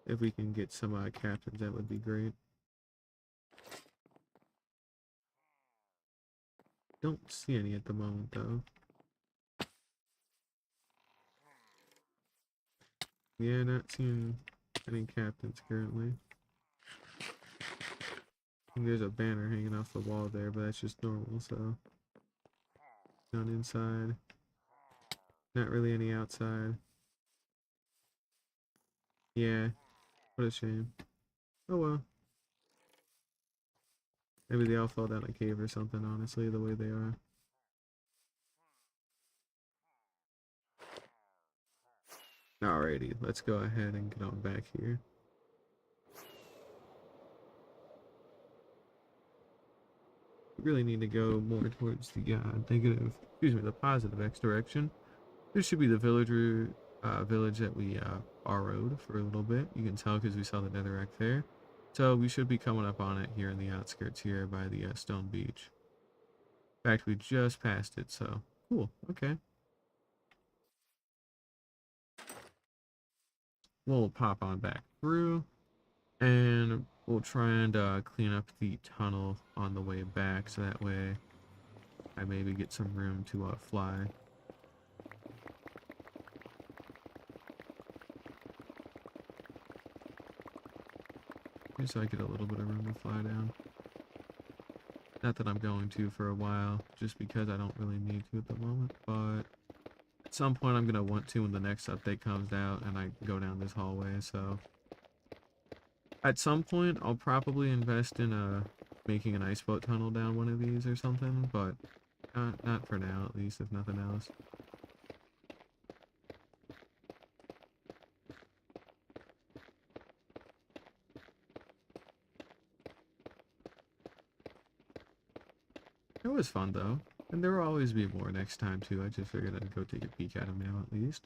If we can get some captains, that would be great. Don't see any at the moment, though. Yeah, not seeing any captains currently. There's a banner hanging off the wall there, but that's just normal, so. None inside. Not really any outside. Yeah, what a shame. Oh well. Maybe they all fall down a cave or something, honestly, the way they are. Alrighty, let's go ahead and get on back here. We really need to go more towards the the positive X direction. This should be the village that we borrowed for a little bit. You can tell because we saw the netherrack there. So we should be coming up on it here in the outskirts here by the stone beach. In fact, we just passed it, so cool. Okay. We'll pop on back through, and we'll try and clean up the tunnel on the way back, so that way I maybe get some room to fly. Just so I get a little bit of room to fly down. Not that I'm going to for a while, just because I don't really need to at the moment, but at some point I'm going to want to when the next update comes out and I go down this hallway, so. At some point I'll probably invest in making an ice boat tunnel down one of these or something, but not for now at least, if nothing else. It was fun though, and there will always be more next time too. I just figured I'd go take a peek at them now at least.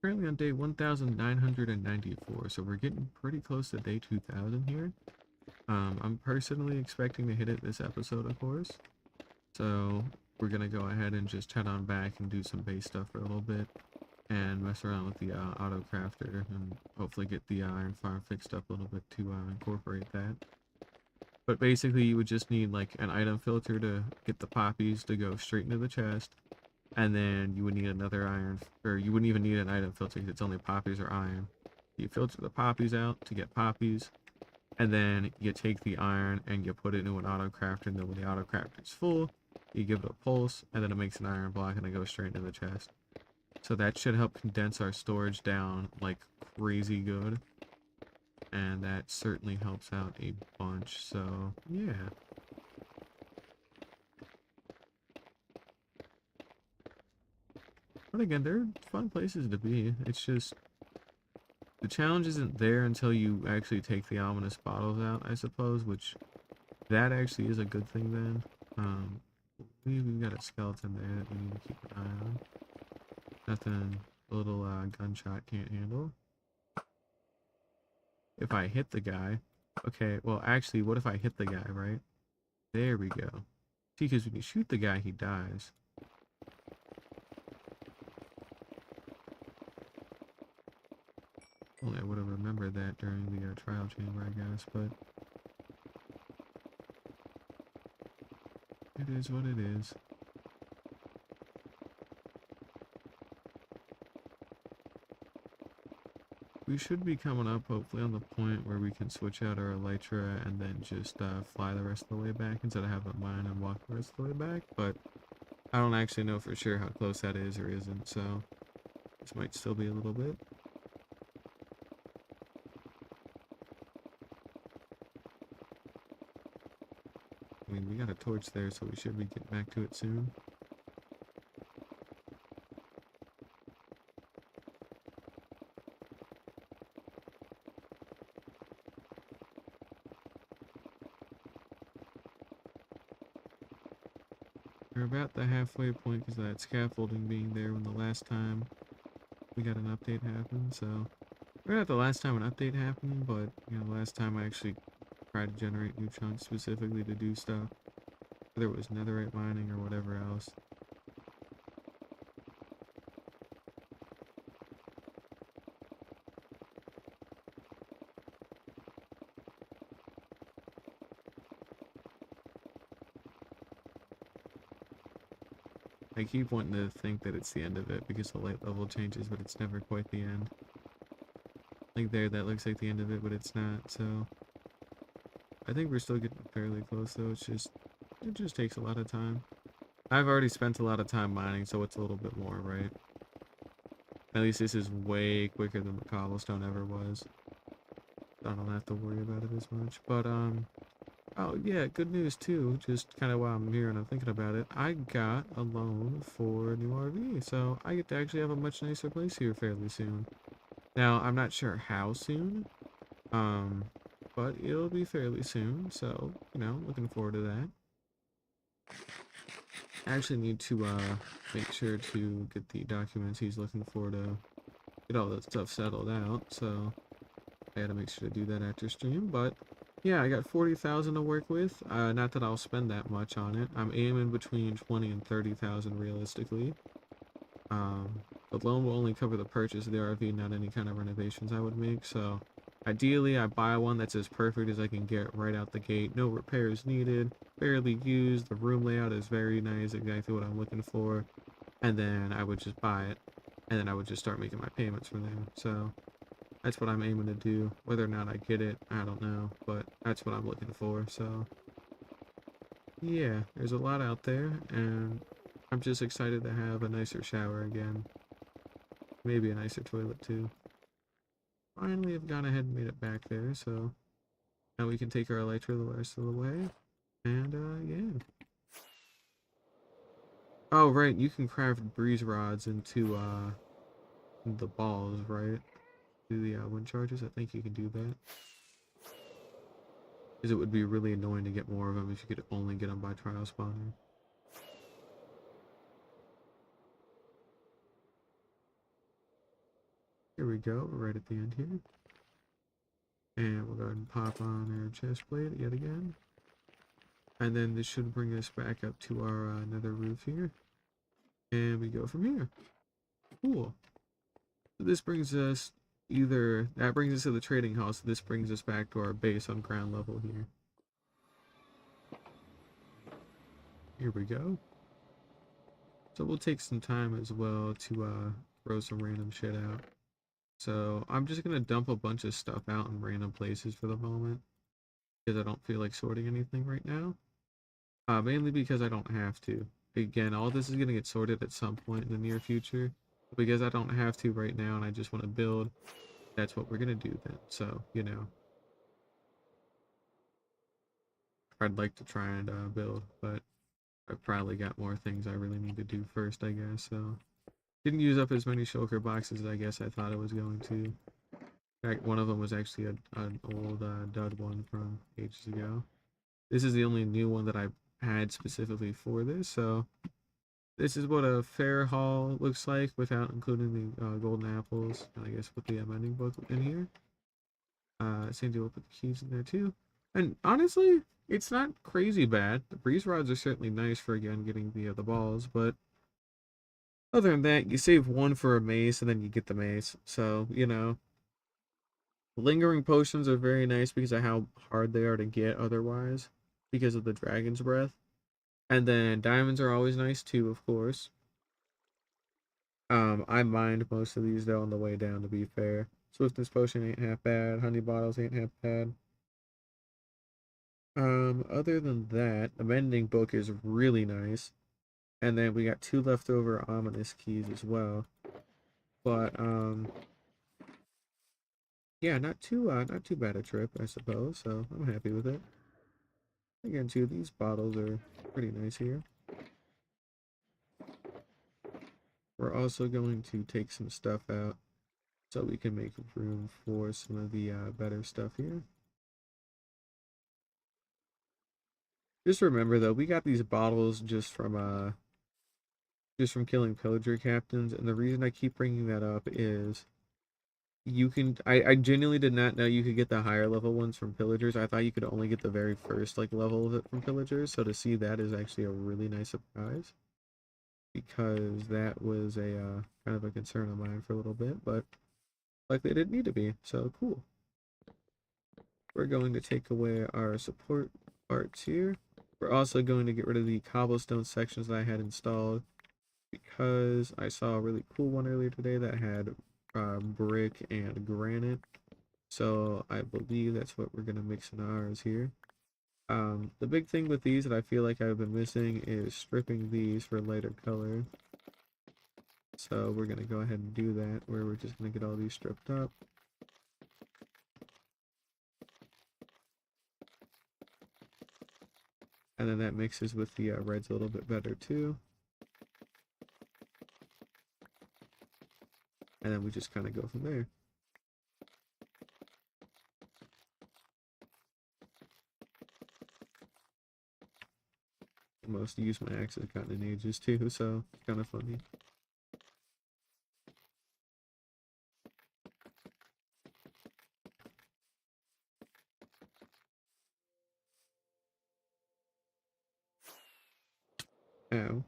Currently on day 1994, so we're getting pretty close to day 2000 here. I'm personally expecting to hit it this episode, of course. So we're gonna go ahead and just head on back and do some base stuff for a little bit and mess around with the auto crafter and hopefully get the iron farm fixed up a little bit to incorporate that. But basically you would just need like an item filter to get the poppies to go straight into the chest, and then you would need another iron, or you wouldn't even need an item filter because it's only poppies or iron. You filter the poppies out to get poppies, and then you take the iron and you put it into an auto crafter, and then when the auto crafter is full, you give it a pulse, and then it makes an iron block and it goes straight into the chest. So that should help condense our storage down like crazy good. And that certainly helps out a bunch, so yeah. But again, they're fun places to be. It's just, the challenge isn't there until you actually take the ominous bottles out, I suppose, which, that actually is a good thing then. We've got a skeleton there that we need to keep an eye on. Nothing a little gunshot can't handle. If I hit the guy, okay, well actually, what if I hit the guy, right? There we go. See, because when you shoot the guy, he dies. Only I would have remembered that during the trial chamber, I guess, but it is what it is. We should be coming up, hopefully, on the point where we can switch out our elytra and then just fly the rest of the way back instead of having mine and walk the rest of the way back, but I don't actually know for sure how close that is or isn't, so this might still be a little bit. I mean, we got a torch there, so we should be getting back to it soon. We're about the halfway point because of that scaffolding being there when the last time we got an update happened, so we're not the last time an update happened, but you know, the last time I actually tried to generate new chunks specifically to do stuff, whether it was netherite mining or whatever else. I keep wanting to think that it's the end of it because the light level changes, but it's never quite the end. Like there, that looks like the end of it, but it's not. So I think we're still getting fairly close though. It just takes a lot of time. I've already spent a lot of time mining, so it's a little bit more, right? At least this is way quicker than the cobblestone ever was. I don't have to worry about it as much. But oh yeah, good news too. Just kind of while I'm here and I'm thinking about it, I got a loan for a new RV, so I get to actually have a much nicer place here fairly soon. Now I'm not sure how soon, but it'll be fairly soon. So you know, looking forward to that. I actually need to make sure to get the documents he's looking for to get all that stuff settled out. So I gotta make sure to do that after stream. But yeah, I got 40,000 to work with. Not that I'll spend that much on it. I'm aiming between 20 and 30,000 realistically. The loan will only cover the purchase of the RV, not any kind of renovations I would make. So ideally, I buy one that's as perfect as I can get right out the gate. No repairs needed, barely used. The room layout is very nice, exactly what I'm looking for. And then I would just buy it, and then I would just start making my payments from there. So that's what I'm aiming to do. Whether or not I get it, I don't know, but that's what I'm looking for. So yeah, there's a lot out there, and I'm just excited to have a nicer shower again. Maybe a nicer toilet too. Finally, I've gone ahead and made it back there, so now we can take our elytra the rest of the way. And yeah. Oh right, you can craft breeze rods into the balls, right? Do the wind charges. I think you can do that. Because it would be really annoying to get more of them if you could only get them by trial spawning. Here we go, we're right at the end here. And we'll go ahead and pop on our chest plate yet again. And then this should bring us back up to our nether roof here. And we go from here. Cool. So this brings us that brings us to the trading hall. So this brings us back to our base on ground level here. Here we go. So we'll take some time as well to throw some random shit out. So I'm just going to dump a bunch of stuff out in random places for the moment. Because I don't feel like sorting anything right now. Mainly because I don't have to. Again, all this is going to get sorted at some point in the near future. Because I don't have to right now and I just want to build, that's what we're going to do then. So, you know. I'd like to try and build, but I've probably got more things I really need to do first, I guess. So, didn't use up as many shulker boxes as I guess I thought I was going to. In fact, one of them was actually an old dud one from ages ago. This is the only new one that I had specifically for this, so this is what a fair haul looks like without including the golden apples, and I guess put the mending book in here. Same deal, we'll put the keys in there too. And honestly, it's not crazy bad. The breeze rods are certainly nice for, again, getting the balls, but other than that, you save one for a mace, and then you get the mace. So, you know, lingering potions are very nice because of how hard they are to get otherwise, because of the dragon's breath. And then diamonds are always nice too, of course. I mined most of these though on the way down, to be fair. Swiftness potion ain't half bad. Honey bottles ain't half bad. Other than that, the mending book is really nice. And then we got 2 leftover ominous keys as well. But yeah, not too bad a trip, I suppose. So I'm happy with it. Again, too, these bottles are pretty nice here. We're also going to take some stuff out so we can make room for some of the better stuff here. Just remember though, we got these bottles just from killing pillager captains, and the reason I keep bringing that up is I genuinely did not know you could get the higher level ones from pillagers. I thought you could only get the very first like level of it from pillagers, so to see that is actually a really nice surprise, because that was a kind of a concern of mine for a little bit, but like they didn't need to be, so cool. We're going to take away our support parts here. We're also going to get rid of the cobblestone sections that I had installed, because I saw a really cool one earlier today that had brick and granite. So I believe that's what we're gonna mix in ours here. The big thing with these that I feel like I've been missing is stripping these for lighter color. So we're gonna go ahead and do that, where we're just gonna get all these stripped up. And then that mixes with the reds a little bit better too. And then we just kind of go from there. Most use my axes gotten in ages too, so it's kind of funny. Ow.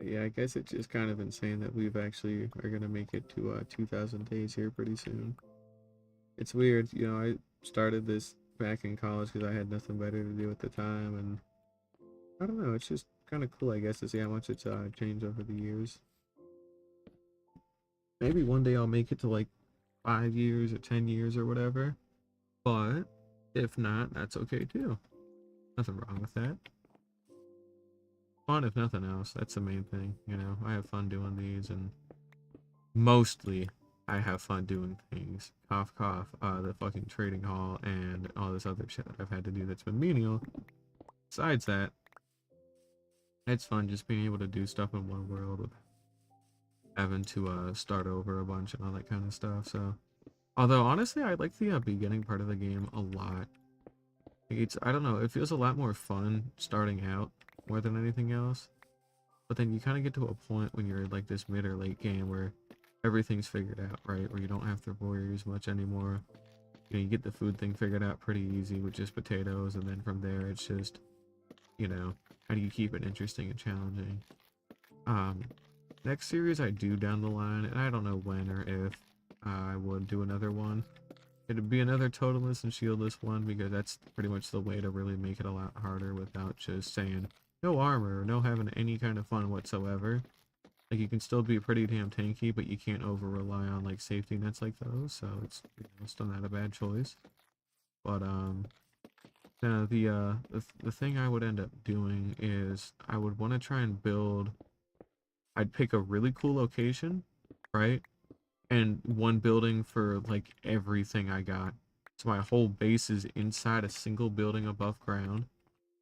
Yeah, I guess it's just kind of insane that we've actually are gonna make it to 2,000 days here pretty soon. It's weird, you know, I started this back in college because I had nothing better to do at the time, and I don't know, it's just kind of cool, I guess, to see how much it's changed over the years. Maybe one day I'll make it to like 5 years or 10 years or whatever, but if not, that's okay too. Nothing wrong with that. Fun if nothing else, that's the main thing, you know. I have fun doing these, and mostly I have fun doing things. Cough, cough. The fucking trading hall and all this other shit that I've had to do that's been menial. Besides that, it's fun just being able to do stuff in one world with having to start over a bunch and all that kind of stuff. So, although honestly, I like the beginning part of the game a lot. Like, it's, I don't know, it feels a lot more fun starting out more than anything else. But then you kind of get to a point when you're like this mid or late game where everything's figured out, right? Where you don't have to worry as much anymore. You know, you get the food thing figured out pretty easy with just potatoes, and then from there it's just, you know, how do you keep it interesting and challenging? Next series I do down the line, and I don't know when or if I would do another one. It'd be another totemless and shieldless one, because that's pretty much the way to really make it a lot harder without just saying no armor or no having any kind of fun whatsoever. Like, you can still be pretty damn tanky, but you can't over rely on like safety nets like those, so it's, you know, still not a bad choice. But no, the thing I would end up doing is I would want to try and build. I'd pick a really cool location, right? And one building for like everything I got. So my whole base is inside a single building above ground.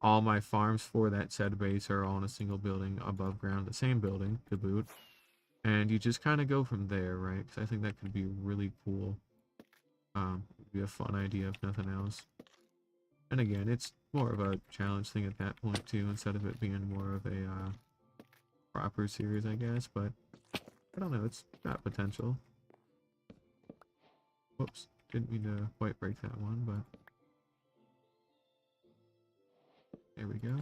All my farms for that said base are all in a single building above ground, the same building to boot. And you just kind of go from there, right? Because I think that could be really cool. Be a fun idea if nothing else. And again, it's more of a challenge thing at that point too, instead of it being more of a proper series, I guess. But I don't know, it's got potential. Whoops, didn't mean to quite break that one, but there we go.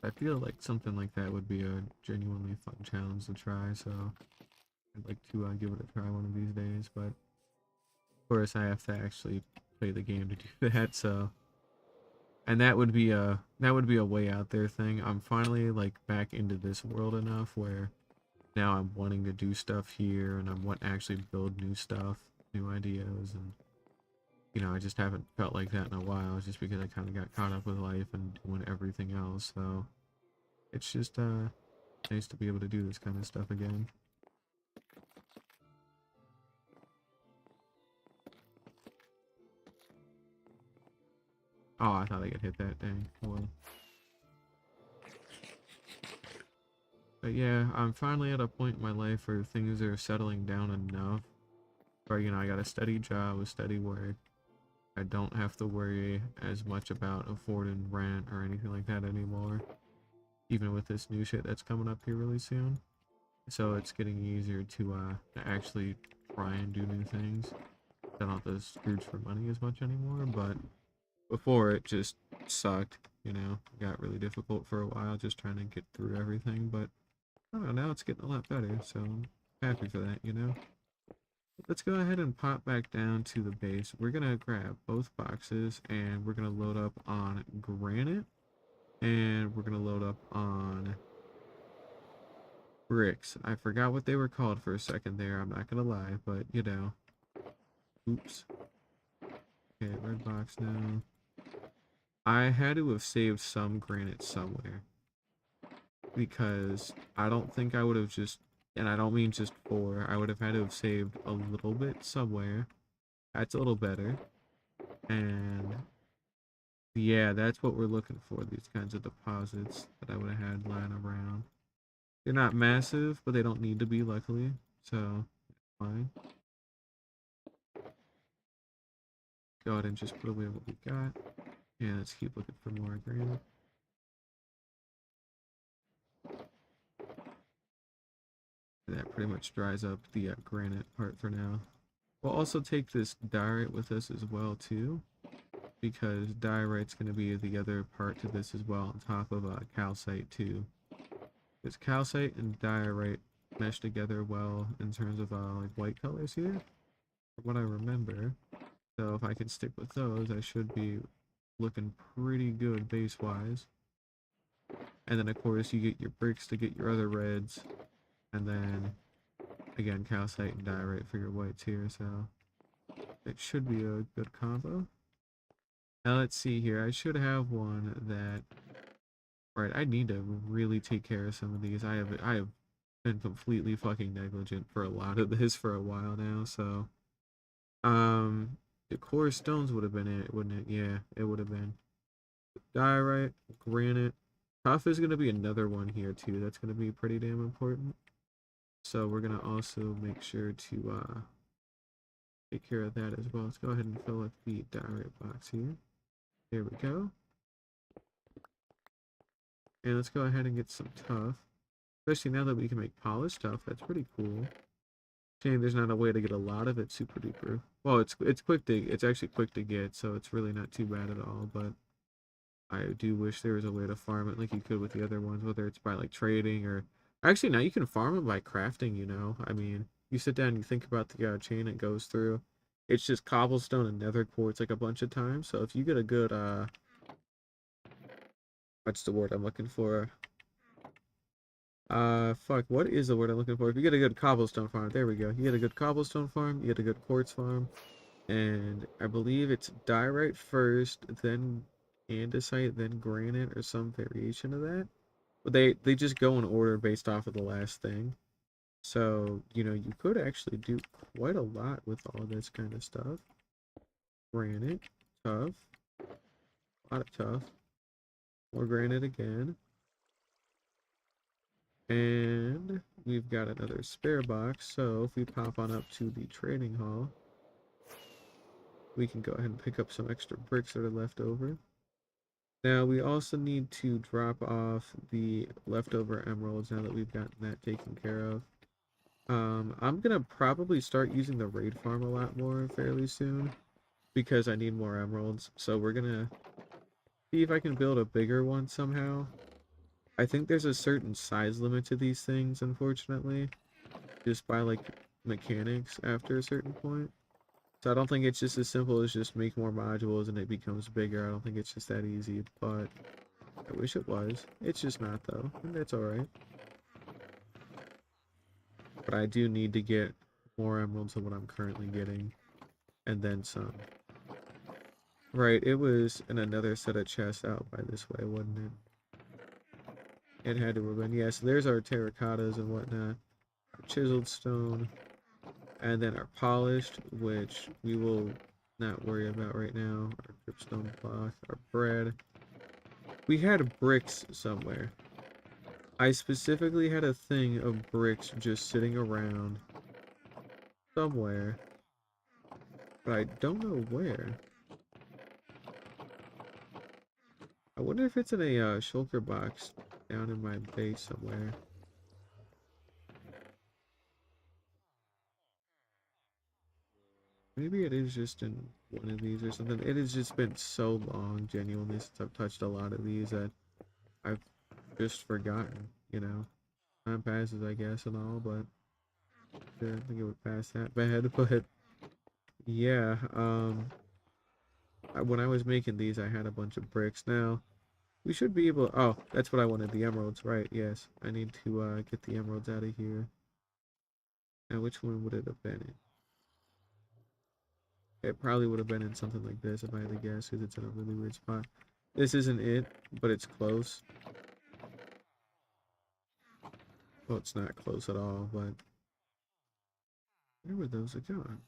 I feel like something like that would be a genuinely fun challenge to try, so I'd like to give it a try one of these days. But of course, I have to actually play the game to do that, so. And that would be a way out there thing. I'm finally like back into this world enough where now I'm wanting to do stuff here, and I want to actually build new stuff, new ideas, and you know, I just haven't felt like that in a while, just because I kind of got caught up with life and doing everything else. So it's just nice to be able to do this kind of stuff again. Oh, I thought I could hit that. Dang. Well. But yeah, I'm finally at a point in my life where things are settling down enough where, you know, I got a steady job with steady work. I don't have to worry as much about affording rent or anything like that anymore, even with this new shit that's coming up here really soon. So it's getting easier to actually try and do new things. I don't have to scrooge for money as much anymore, but before it just sucked, you know. It got really difficult for a while just trying to get through everything, but I don't know, now it's getting a lot better, so I'm happy for that, you know. Let's go ahead and pop back down to the base. We're gonna grab both boxes and we're gonna load up on granite and we're gonna load up on bricks. I forgot what they were called for a second there, I'm not gonna lie, but you know. Oops. Okay, red box now. I had to have saved some granite somewhere because I don't think I would have just, and I don't mean just 4, I would have had to have saved a little bit somewhere. That's a little better. And yeah, that's what we're looking for, these kinds of deposits that I would have had lying around. They're not massive, but they don't need to be, luckily, so fine. Go ahead and just put away what we got. Yeah, let's keep looking for more granite. That pretty much dries up the granite part for now. We'll also take this diorite with us as well too, because diorite's going to be the other part to this as well, on top of calcite too. Because calcite and diorite mesh together well in terms of like white colors here, from what I remember. So if I can stick with those, I should be looking pretty good base-wise. And then of course you get your bricks to get your other reds, and then again calcite and diorite for your whites here, so it should be a good combo. Now let's see here, I should have one that, right, I need to really take care of some of these. I have been completely fucking negligent for a lot of this for a while now, so the core stones would have been it, wouldn't it? Yeah, it would have been. Diorite, granite. Tough is gonna be another one here too. That's gonna be pretty damn important. So we're gonna also make sure to take care of that as well. Let's go ahead and fill up the diorite box here. There we go. And let's go ahead and get some tough. Especially now that we can make polished tough, that's pretty cool. Shame there's not a way to get a lot of it super duper. Well, it's actually quick to get, so it's really not too bad at all, but I do wish there was a way to farm it like you could with the other ones, whether it's by like trading or actually now you can farm it by crafting, you know. I mean, you sit down and you think about the chain it goes through. It's just cobblestone and nether quartz like a bunch of times. So if you get a good what's the word I'm looking for? Fuck, what is the word I'm looking for? If you get a good cobblestone farm, there we go. You get a good cobblestone farm, you get a good quartz farm, and I believe it's diorite first, then andesite, then granite, or some variation of that. But they just go in order based off of the last thing. So, you know, you could actually do quite a lot with all this kind of stuff. Granite, tough, a lot of tough, more granite again. And we've got another spare box, so if we pop on up to the trading hall, we can go ahead and pick up some extra bricks that are left over. Now we also need to drop off the leftover emeralds now that we've gotten that taken care of. I'm gonna probably start using the raid farm a lot more fairly soon because I need more emeralds. So we're gonna see if I can build a bigger one somehow. I think there's a certain size limit to these things, unfortunately, just by like mechanics after a certain point. So I don't think it's just as simple as just make more modules and it becomes bigger. I don't think it's just that easy, but I wish it was. It's just not though, and that's alright. But I do need to get more emeralds than what I'm currently getting, and then some. Right, it was in another set of chests out by this way, wasn't it? It had to have been. Yeah, so there's our terracottas and whatnot. Our chiseled stone. And then our polished, which we will not worry about right now. Our dripstone cloth, our bread. We had bricks somewhere. I specifically had a thing of bricks just sitting around somewhere, but I don't know where. I wonder if it's in a shulker box down in my base somewhere. Maybe it is just in one of these or something. It has just been so long, genuinely, since I've touched a lot of these that I've just forgotten, you know. Time passes, I guess, and all, but yeah, I think it would pass that bad. But yeah, when I was making these, I had a bunch of bricks. Now, we should be able. Oh, that's what I wanted, the emeralds, right? Yes, I need to get the emeralds out of here. Now, which one would it have been in? It probably would have been in something like this if I had to guess, because it's in a really weird spot. This isn't it, but it's close. Well, it's not close at all, but where were those gone?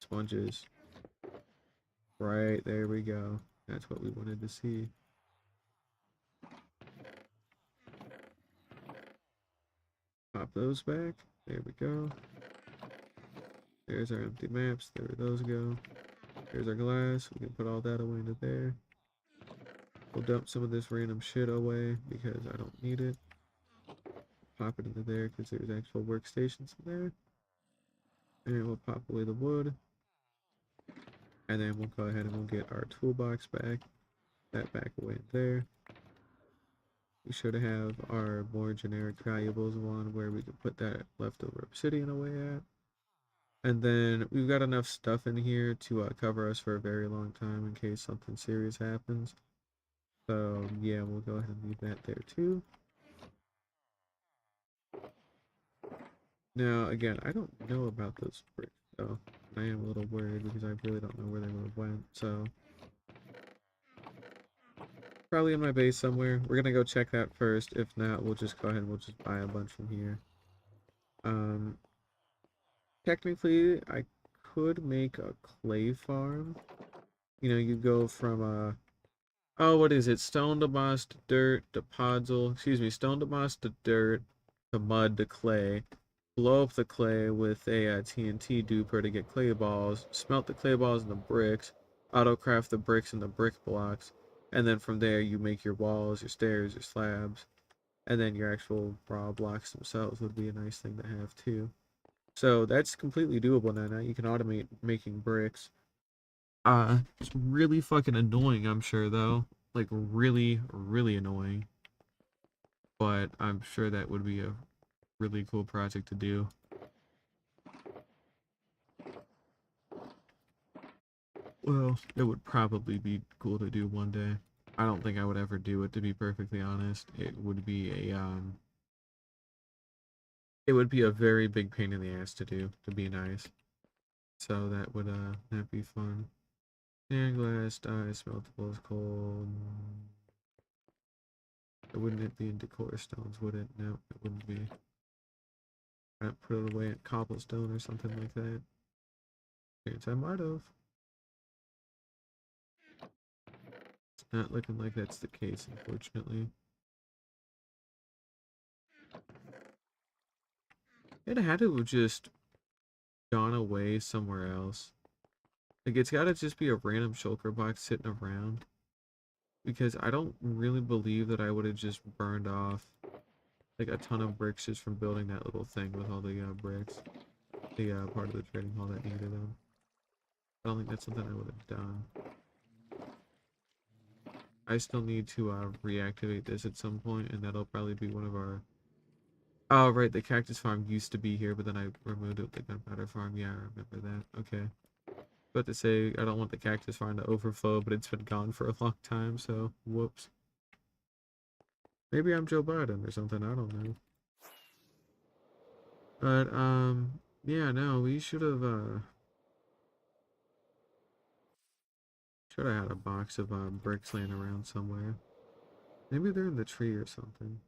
Sponges. Right, there we go. That's what we wanted to see. Pop those back. There we go. There's our empty maps. There those go. There's our glass. We can put all that away into there. We'll dump some of this random shit away because I don't need it. Pop it into there because there's actual workstations in there. And we'll pop away the wood. And then we'll go ahead and we'll get our toolbox back. That back away in there. We should have our more generic valuables one where we can put that leftover obsidian away at. And then we've got enough stuff in here to cover us for a very long time in case something serious happens. So yeah, we'll go ahead and leave that there too. Now again, I don't know about those bricks, so I am a little worried because I really don't know where they would have went. So probably in my base somewhere. We're gonna go check that first. If not, we'll just go ahead and we'll just buy a bunch from here. Um, Technically, I could make a clay farm. You know, you go from oh, what is it? Stone to moss to dirt to podzol. Excuse me, stone to moss to dirt to mud to clay. Blow up the clay with a TNT duper to get clay balls. Smelt the clay balls into bricks. Autocraft the bricks into brick blocks. And then from there, you make your walls, your stairs, your slabs. And then your actual raw blocks themselves would be a nice thing to have too. So that's completely doable now. Now you can automate making bricks. It's really fucking annoying, I'm sure, though. Like, really, really annoying. But I'm sure that would be a really cool project to do. Well, it would probably be cool to do one day. I don't think I would ever do it, to be perfectly honest. It would be a very big pain in the ass to do, to be nice. So that would, that'd be fun. Sand, glass, dye, smeltables, coal. Wouldn't it be in decor stones, would it? No, it wouldn't be. I'd put it away at cobblestone or something like that. Chance I might have. It's not looking like that's the case, unfortunately. It had to have just gone away somewhere else. Like, it's gotta just be a random shulker box sitting around. Because I don't really believe that I would have just burned off like a ton of bricks just from building that little thing with all the bricks. The part of the trading hall that needed them. I don't think that's something I would have done. I still need to reactivate this at some point, and that'll probably be one of our... Oh, right, the cactus farm used to be here, but then I removed it with the gunpowder farm. Yeah, I remember that. Okay. About to say, I don't want the cactus farm to overflow, but it's been gone for a long time, so whoops. Maybe I'm Joe Biden or something, I don't know. But, yeah, no, we should have had a box of bricks laying around somewhere. Maybe they're in the tree or something.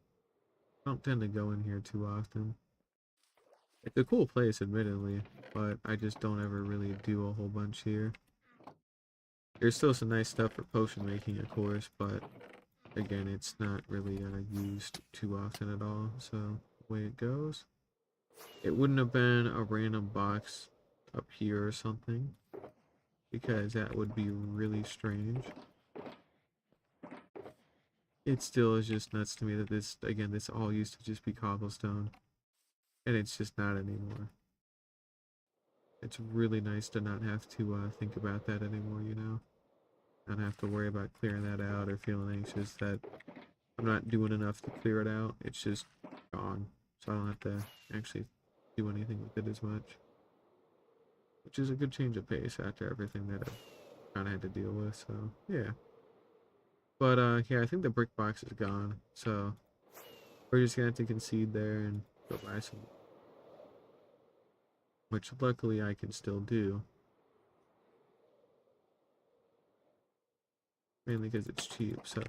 I don't tend to go in here too often. It's a cool place, admittedly, but I just don't ever really do a whole bunch here. There's still some nice stuff for potion making, of course, but again, it's not really used too often at all, so the way it goes. It wouldn't have been a random box up here or something, because that would be really strange. It still is just nuts to me that this, again, this all used to just be cobblestone, and it's just not anymore. It's really nice to not have to think about that anymore, you know? Not have to worry about clearing that out or feeling anxious that I'm not doing enough to clear it out. It's just gone, so I don't have to actually do anything with it as much. Which is a good change of pace after everything that I've kind of had to deal with, so yeah. But yeah, I think the brick box is gone, so we're just gonna have to concede there and go buy some, which luckily I can still do. Mainly because it's cheap, so.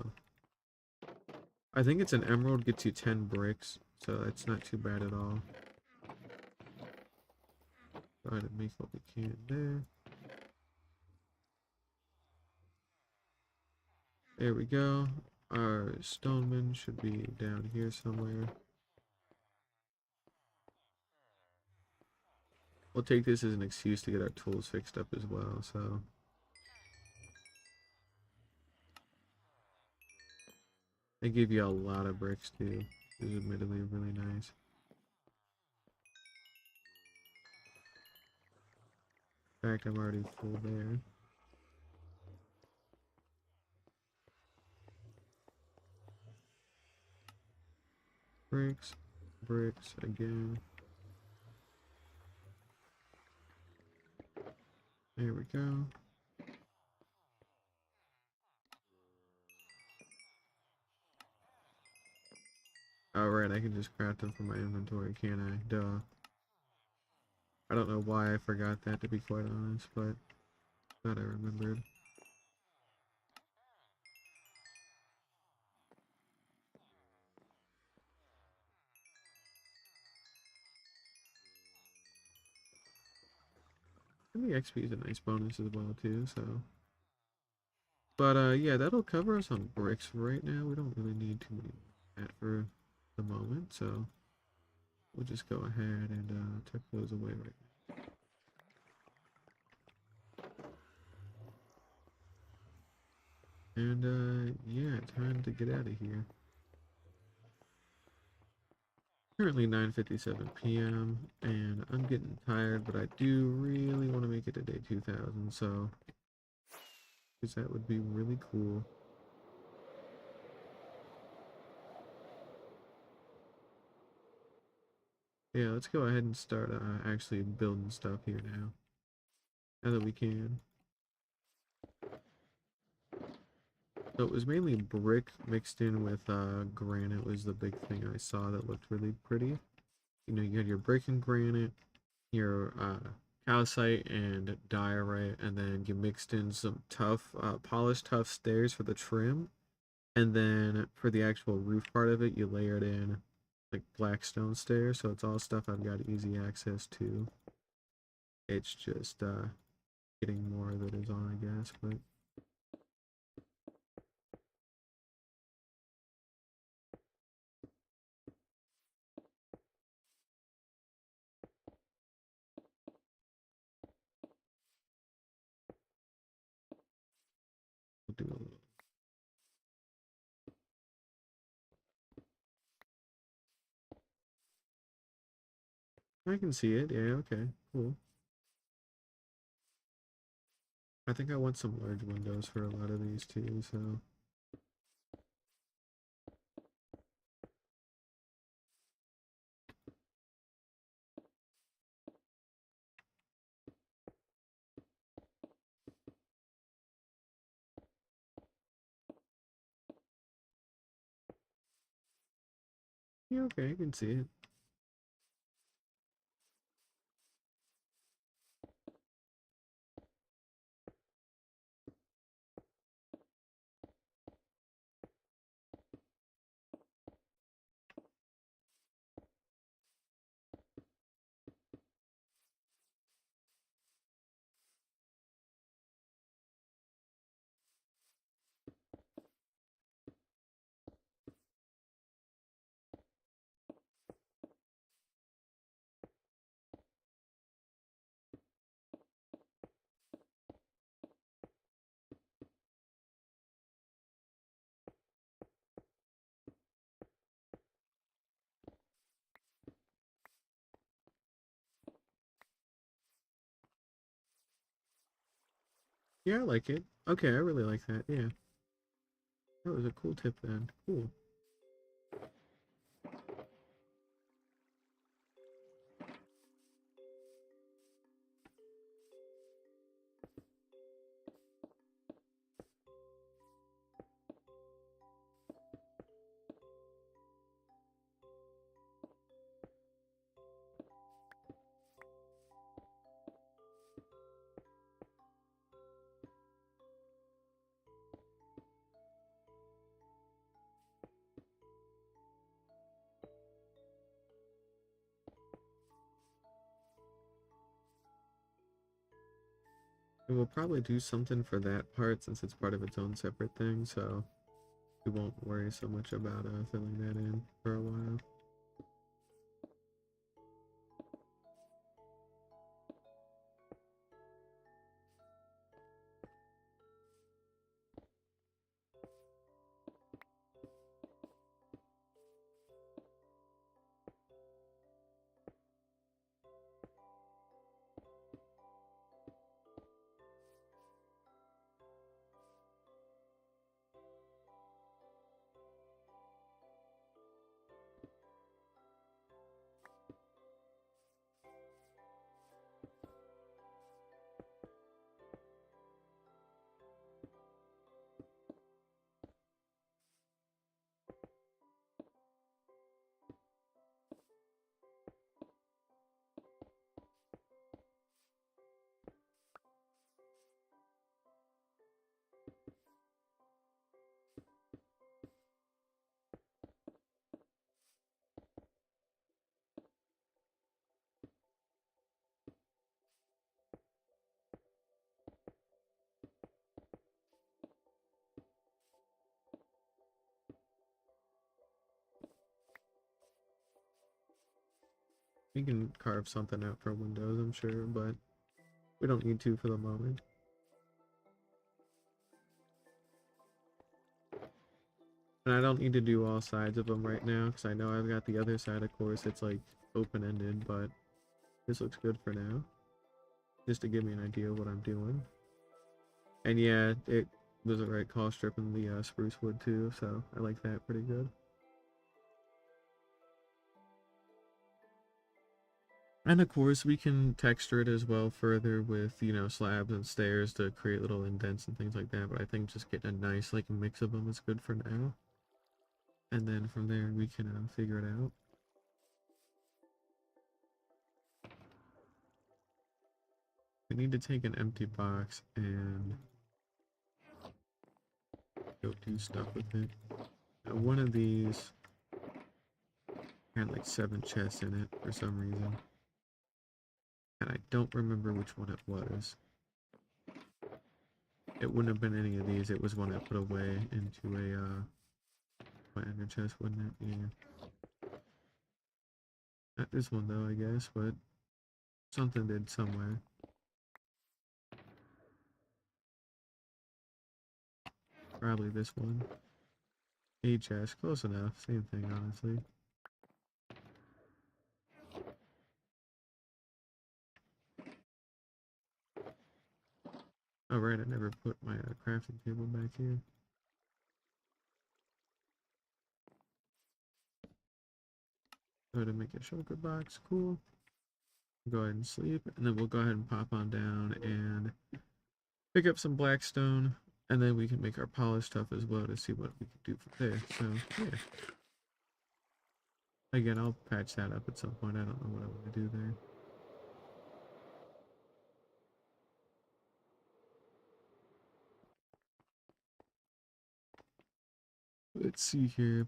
I think it's an emerald gets you 10 bricks, so that's not too bad at all. Try to make what we can there. There we go. Our stoneman should be down here somewhere. We'll take this as an excuse to get our tools fixed up as well, so. They give you a lot of bricks too, which is admittedly really nice. In fact, I'm already full there. Bricks, bricks again. There we go. Alright, I can just craft them from my inventory, can't I? Duh. I don't know why I forgot that, to be quite honest, but thought I remembered. And the XP is a nice bonus as well too, so. But yeah, that'll cover us on bricks right now. We don't really need too many that for the moment, so we'll just go ahead and tuck those away right now. And yeah, time to get out of here. Currently 9:57 p.m. and I'm getting tired, but I do really want to make it to day 2000, so because that would be really cool. Yeah, let's go ahead and start actually building stuff here now that we can. So it was mainly brick mixed in with granite was the big thing I saw that looked really pretty. You know, you had your brick and granite, your calcite and diorite, and then you mixed in some tough, polished tough stairs for the trim. And then for the actual roof part of it, you layered in like black stone stairs. So it's all stuff I've got easy access to. It's just getting more of it is on, I guess, but we'll do a little. I can see it. Yeah, okay, cool. I think I want some large windows for a lot of these too, so. Yeah, okay, I can see it. Yeah, I like it. Okay, I really like that. Yeah, that was a cool tip then. Cool. And we'll probably do something for that part since it's part of its own separate thing, so we won't worry so much about filling that in for a while. We can carve something out for windows, I'm sure, but we don't need to for the moment. And I don't need to do all sides of them right now, because I know I've got the other side, of course, it's like open-ended, but this looks good for now. Just to give me an idea of what I'm doing. And yeah, it was a right call stripping the spruce wood too, so I like that pretty good. And of course, we can texture it as well further with, you know, slabs and stairs to create little indents and things like that. But I think just getting a nice, like, mix of them is good for now. And then from there, we can figure it out. We need to take an empty box and go do stuff with it. Now, one of these had like 7 chests in it for some reason. And I don't remember which one it was. It wouldn't have been any of these. It was one I put away into a ender chest, wouldn't it? Yeah. Not this one though, I guess, but something did somewhere. Probably this one. A chest, close enough. Same thing, honestly. Oh right, I never put my crafting table back here. Go ahead and make a shulker box. Cool. Go ahead and sleep, and then we'll go ahead and pop on down and pick up some blackstone, and then we can make our polished stuff as well to see what we can do from there. So yeah. Again, I'll patch that up at some point. I don't know what I want to do there. Let's see here.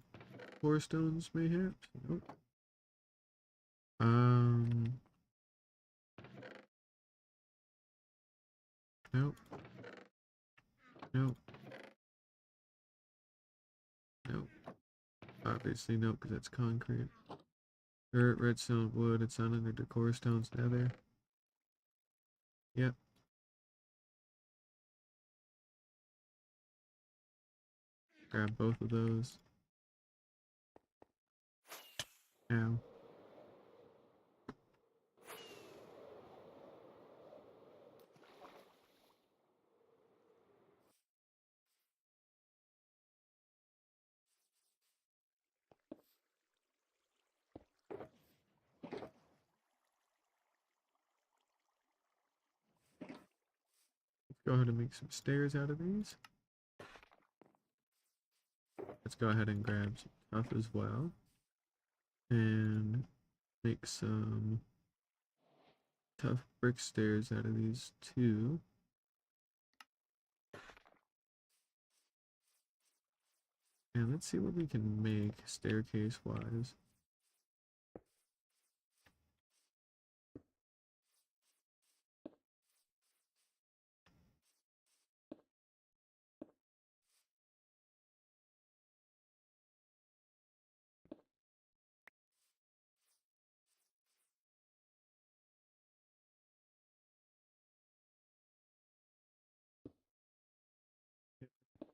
Four stones, mayhaps? Nope. Um. Nope. Nope. Nope. Obviously, nope, because it's concrete. Dirt, redstone, wood. It's not under decor stones, nether. Yep. Grab both of those. Ow. Go ahead and make some stairs out of these. Let's go ahead and grab some stuff as well. And make some tough brick stairs out of these too. And let's see what we can make staircase wise.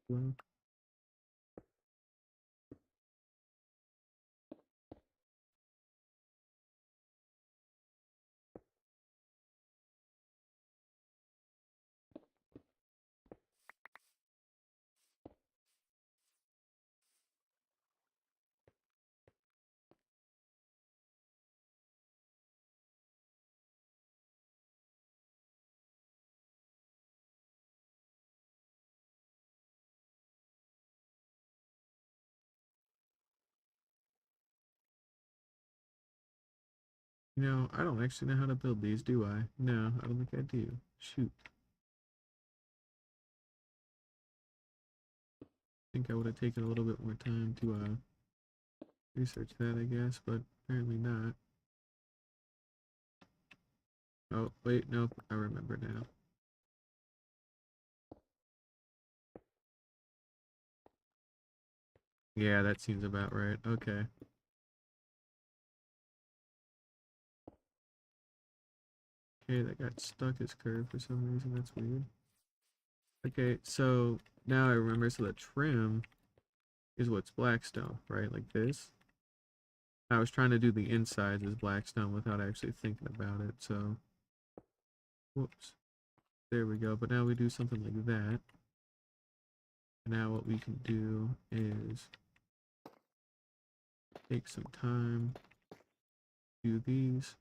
Well, you know, I don't actually know how to build these, do I? No, I don't think I do. Shoot. I think I would have taken a little bit more time to research that, I guess, but apparently not. Oh, wait, nope, I remember now. Yeah, that seems about right. Okay. Okay, that got stuck as curved for some reason. That's weird. Okay, so now I remember. So the trim is what's blackstone, right? Like this. I was trying to do the insides as blackstone without actually thinking about it. So, whoops. There we go. But now we do something like that. Now what we can do is take some time, do these.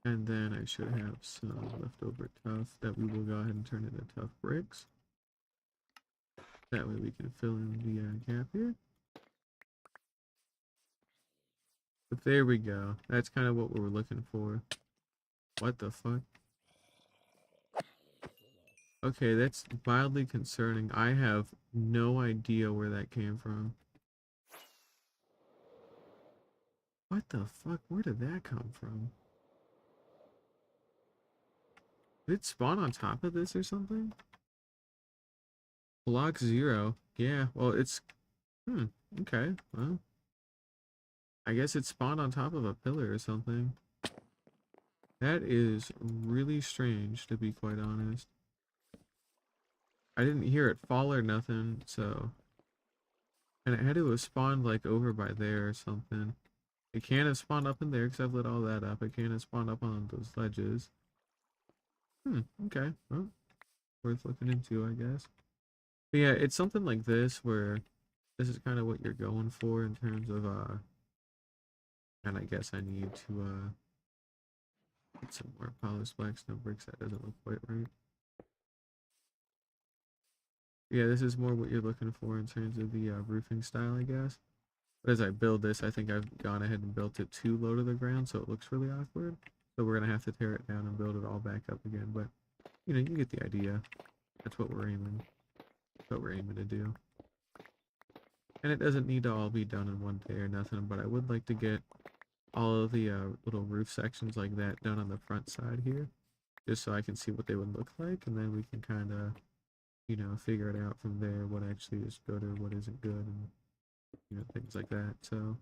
And then I should have some leftover tough that we will go ahead and turn into tough bricks. That way we can fill in the gap here. But there we go. That's kind of what we were looking for. What the fuck? Okay, that's mildly concerning. I have no idea where that came from. What the fuck? Where did that come from? Did it spawn on top of this or something? Block 0. Yeah, well, it's... okay. Well, I guess it spawned on top of a pillar or something. That is really strange, to be quite honest. I didn't hear it fall or nothing, so... And it had to have spawned, like, over by there or something. It can't have spawned up in there, because I've lit all that up. It can't have spawned up on those ledges. Okay. Well, worth looking into, I guess. But yeah, it's something like this, where this is kind of what you're going for in terms of, and I guess I need to, get some more polished blackstone bricks. That doesn't look quite right. Yeah, this is more what you're looking for in terms of the roofing style, I guess. But as I build this, I think I've gone ahead and built it too low to the ground, so it looks really awkward. So we're gonna have to tear it down and build it all back up again. But you know, you get the idea. That's what we're aiming. That's what we're aiming to do. And it doesn't need to all be done in one day or nothing. But I would like to get all of the little roof sections like that done on the front side here, just so I can see what they would look like, and then we can kind of, you know, figure it out from there. What actually is good or what isn't good, and you know, things like that. So.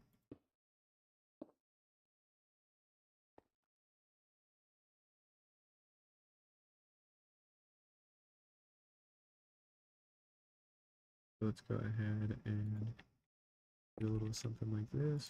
Let's go ahead and do a little something like this.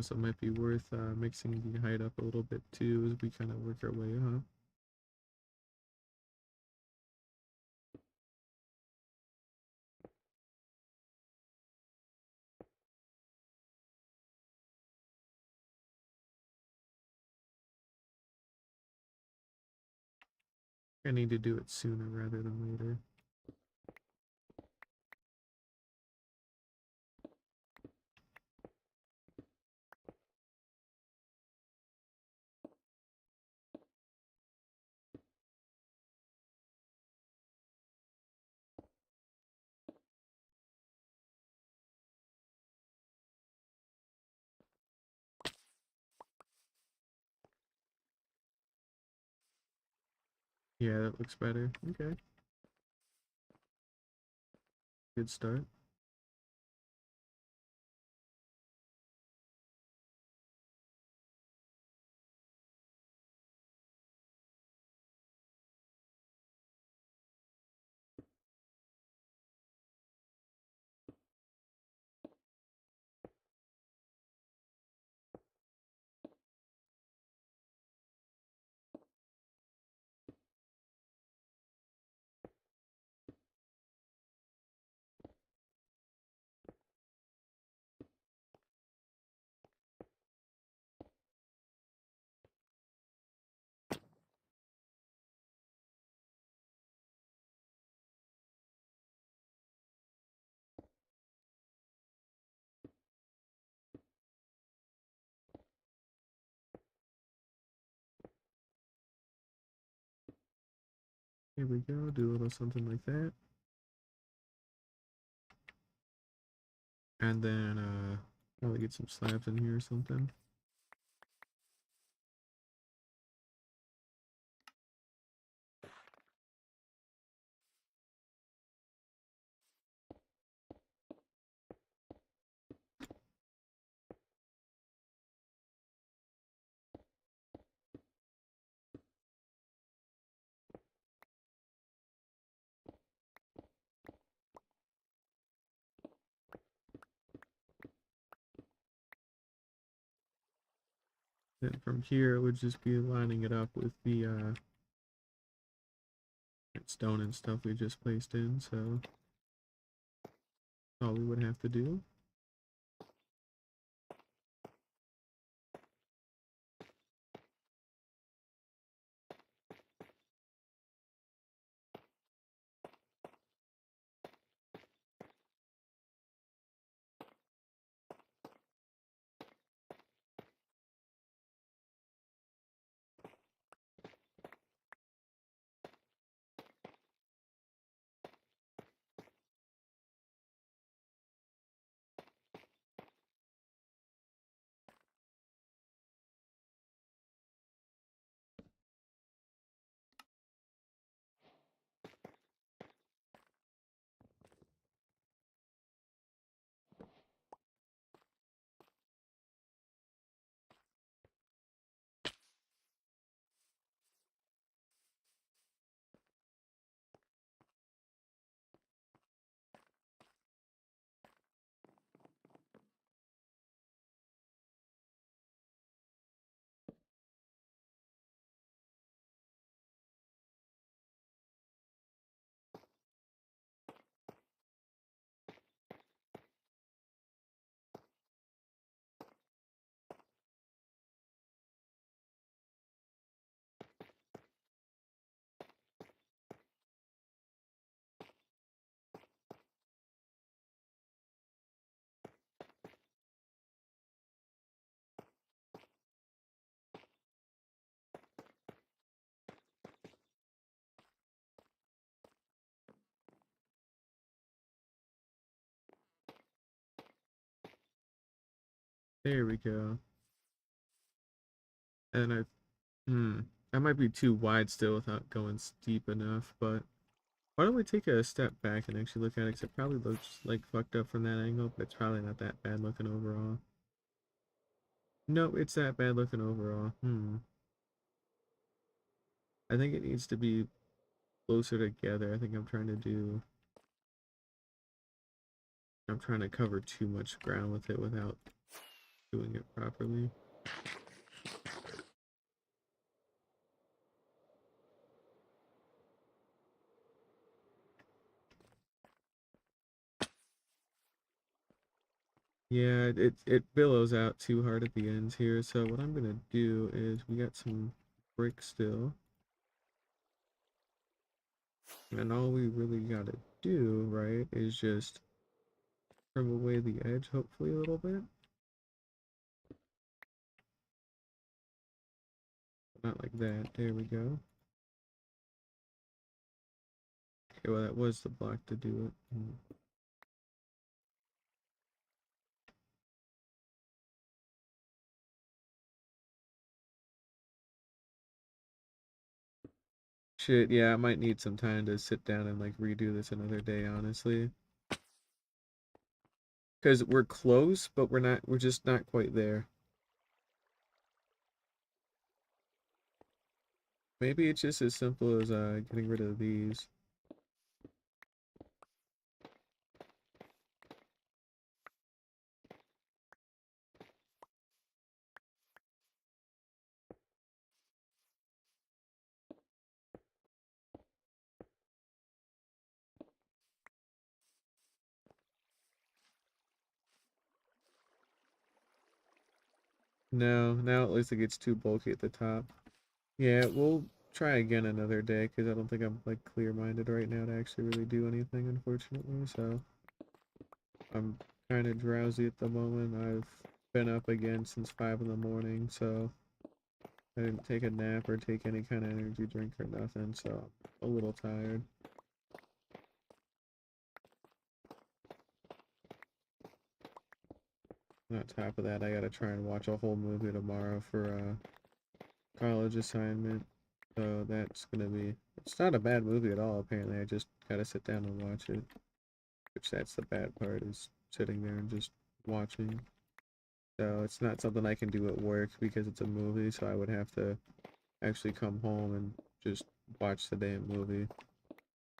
Also might be worth mixing the height up a little bit too as we kind of work our way up. I need to do it sooner rather than later. Yeah, that looks better. Okay. Good start. Here we go. Do a little something like that. And then probably get some slabs in here or something. Then from here it would just be lining it up with the stone and stuff we just placed in, so all we would have to do. There we go. And that might be too wide still without going steep enough, but why don't we take a step back and actually look at it, 'cause it probably looks like fucked up from that angle, but it's probably not that bad looking overall. No, it's that bad looking overall. I think it needs to be closer together. I think I'm trying to cover too much ground with it without doing it properly. Yeah, it billows out too hard at the ends here. So what I'm gonna do is we got some brick still, and all we really gotta do, right, is just trim away the edge, hopefully a little bit. Not like that. There we go. Okay, well that was the block to do it. Shit, yeah, I might need some time to sit down and like redo this another day, honestly. Because we're close, but we're just not quite there. Maybe it's just as simple as getting rid of these. No, now it looks like it's too bulky at the top. Yeah, we'll try again another day because I don't think I'm like clear-minded right now to actually really do anything, unfortunately. So I'm kind of drowsy at the moment. I've been up again since 5 in the morning, so I didn't take a nap or take any kind of energy drink or nothing, so I'm a little tired. On top of that, I gotta try and watch a whole movie tomorrow for a college assignment. So that's gonna be, it's not a bad movie at all, apparently. I just gotta sit down and watch it. Which that's the bad part, is sitting there and just watching. So it's not something I can do at work because it's a movie, so I would have to actually come home and just watch the damn movie.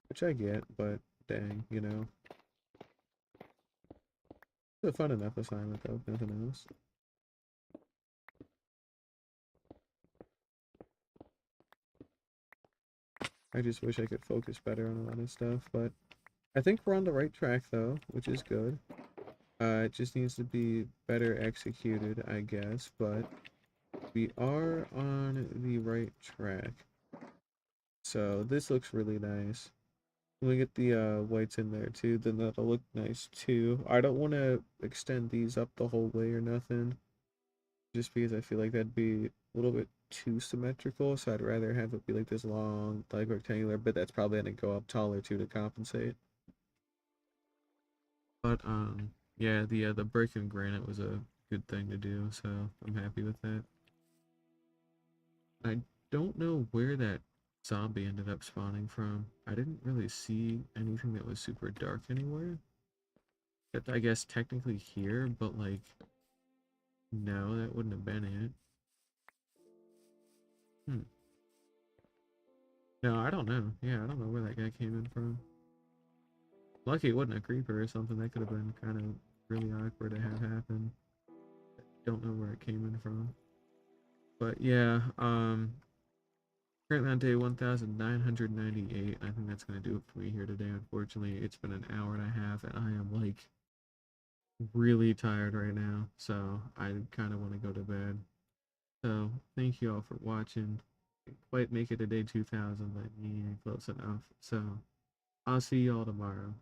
Which I get, but dang, you know. It's a fun enough assignment though, if nothing else. I just wish I could focus better on a lot of stuff, but I think we're on the right track though, which is good. It just needs to be better executed, I guess, but we are on the right track. So this looks really nice. When we get the whites in there too, then that'll look nice too. I don't want to extend these up the whole way or nothing, just because I feel like that'd be a little bit too symmetrical, so I'd rather have it be like this long, like rectangular, but that's probably gonna go up taller too to compensate. But yeah, the brick and granite was a good thing to do, so I'm happy with that. I don't know where that zombie ended up spawning from. I didn't really see anything that was super dark anywhere. Except I guess technically here, but like, no, that wouldn't have been it. Hmm. No, I don't know. Yeah, I don't know where that guy came in from. Lucky it wasn't a creeper or something. That could have been kind of really awkward to have happen. Don't know where it came in from. But yeah, currently on day 1998. I think that's gonna do it for me here today. Unfortunately, it's been an hour and a half, and I am like really tired right now, so I kind of want to go to bed. So thank you all for watching. Didn't quite make it to day 2000, but yeah, close enough. So I'll see you all tomorrow.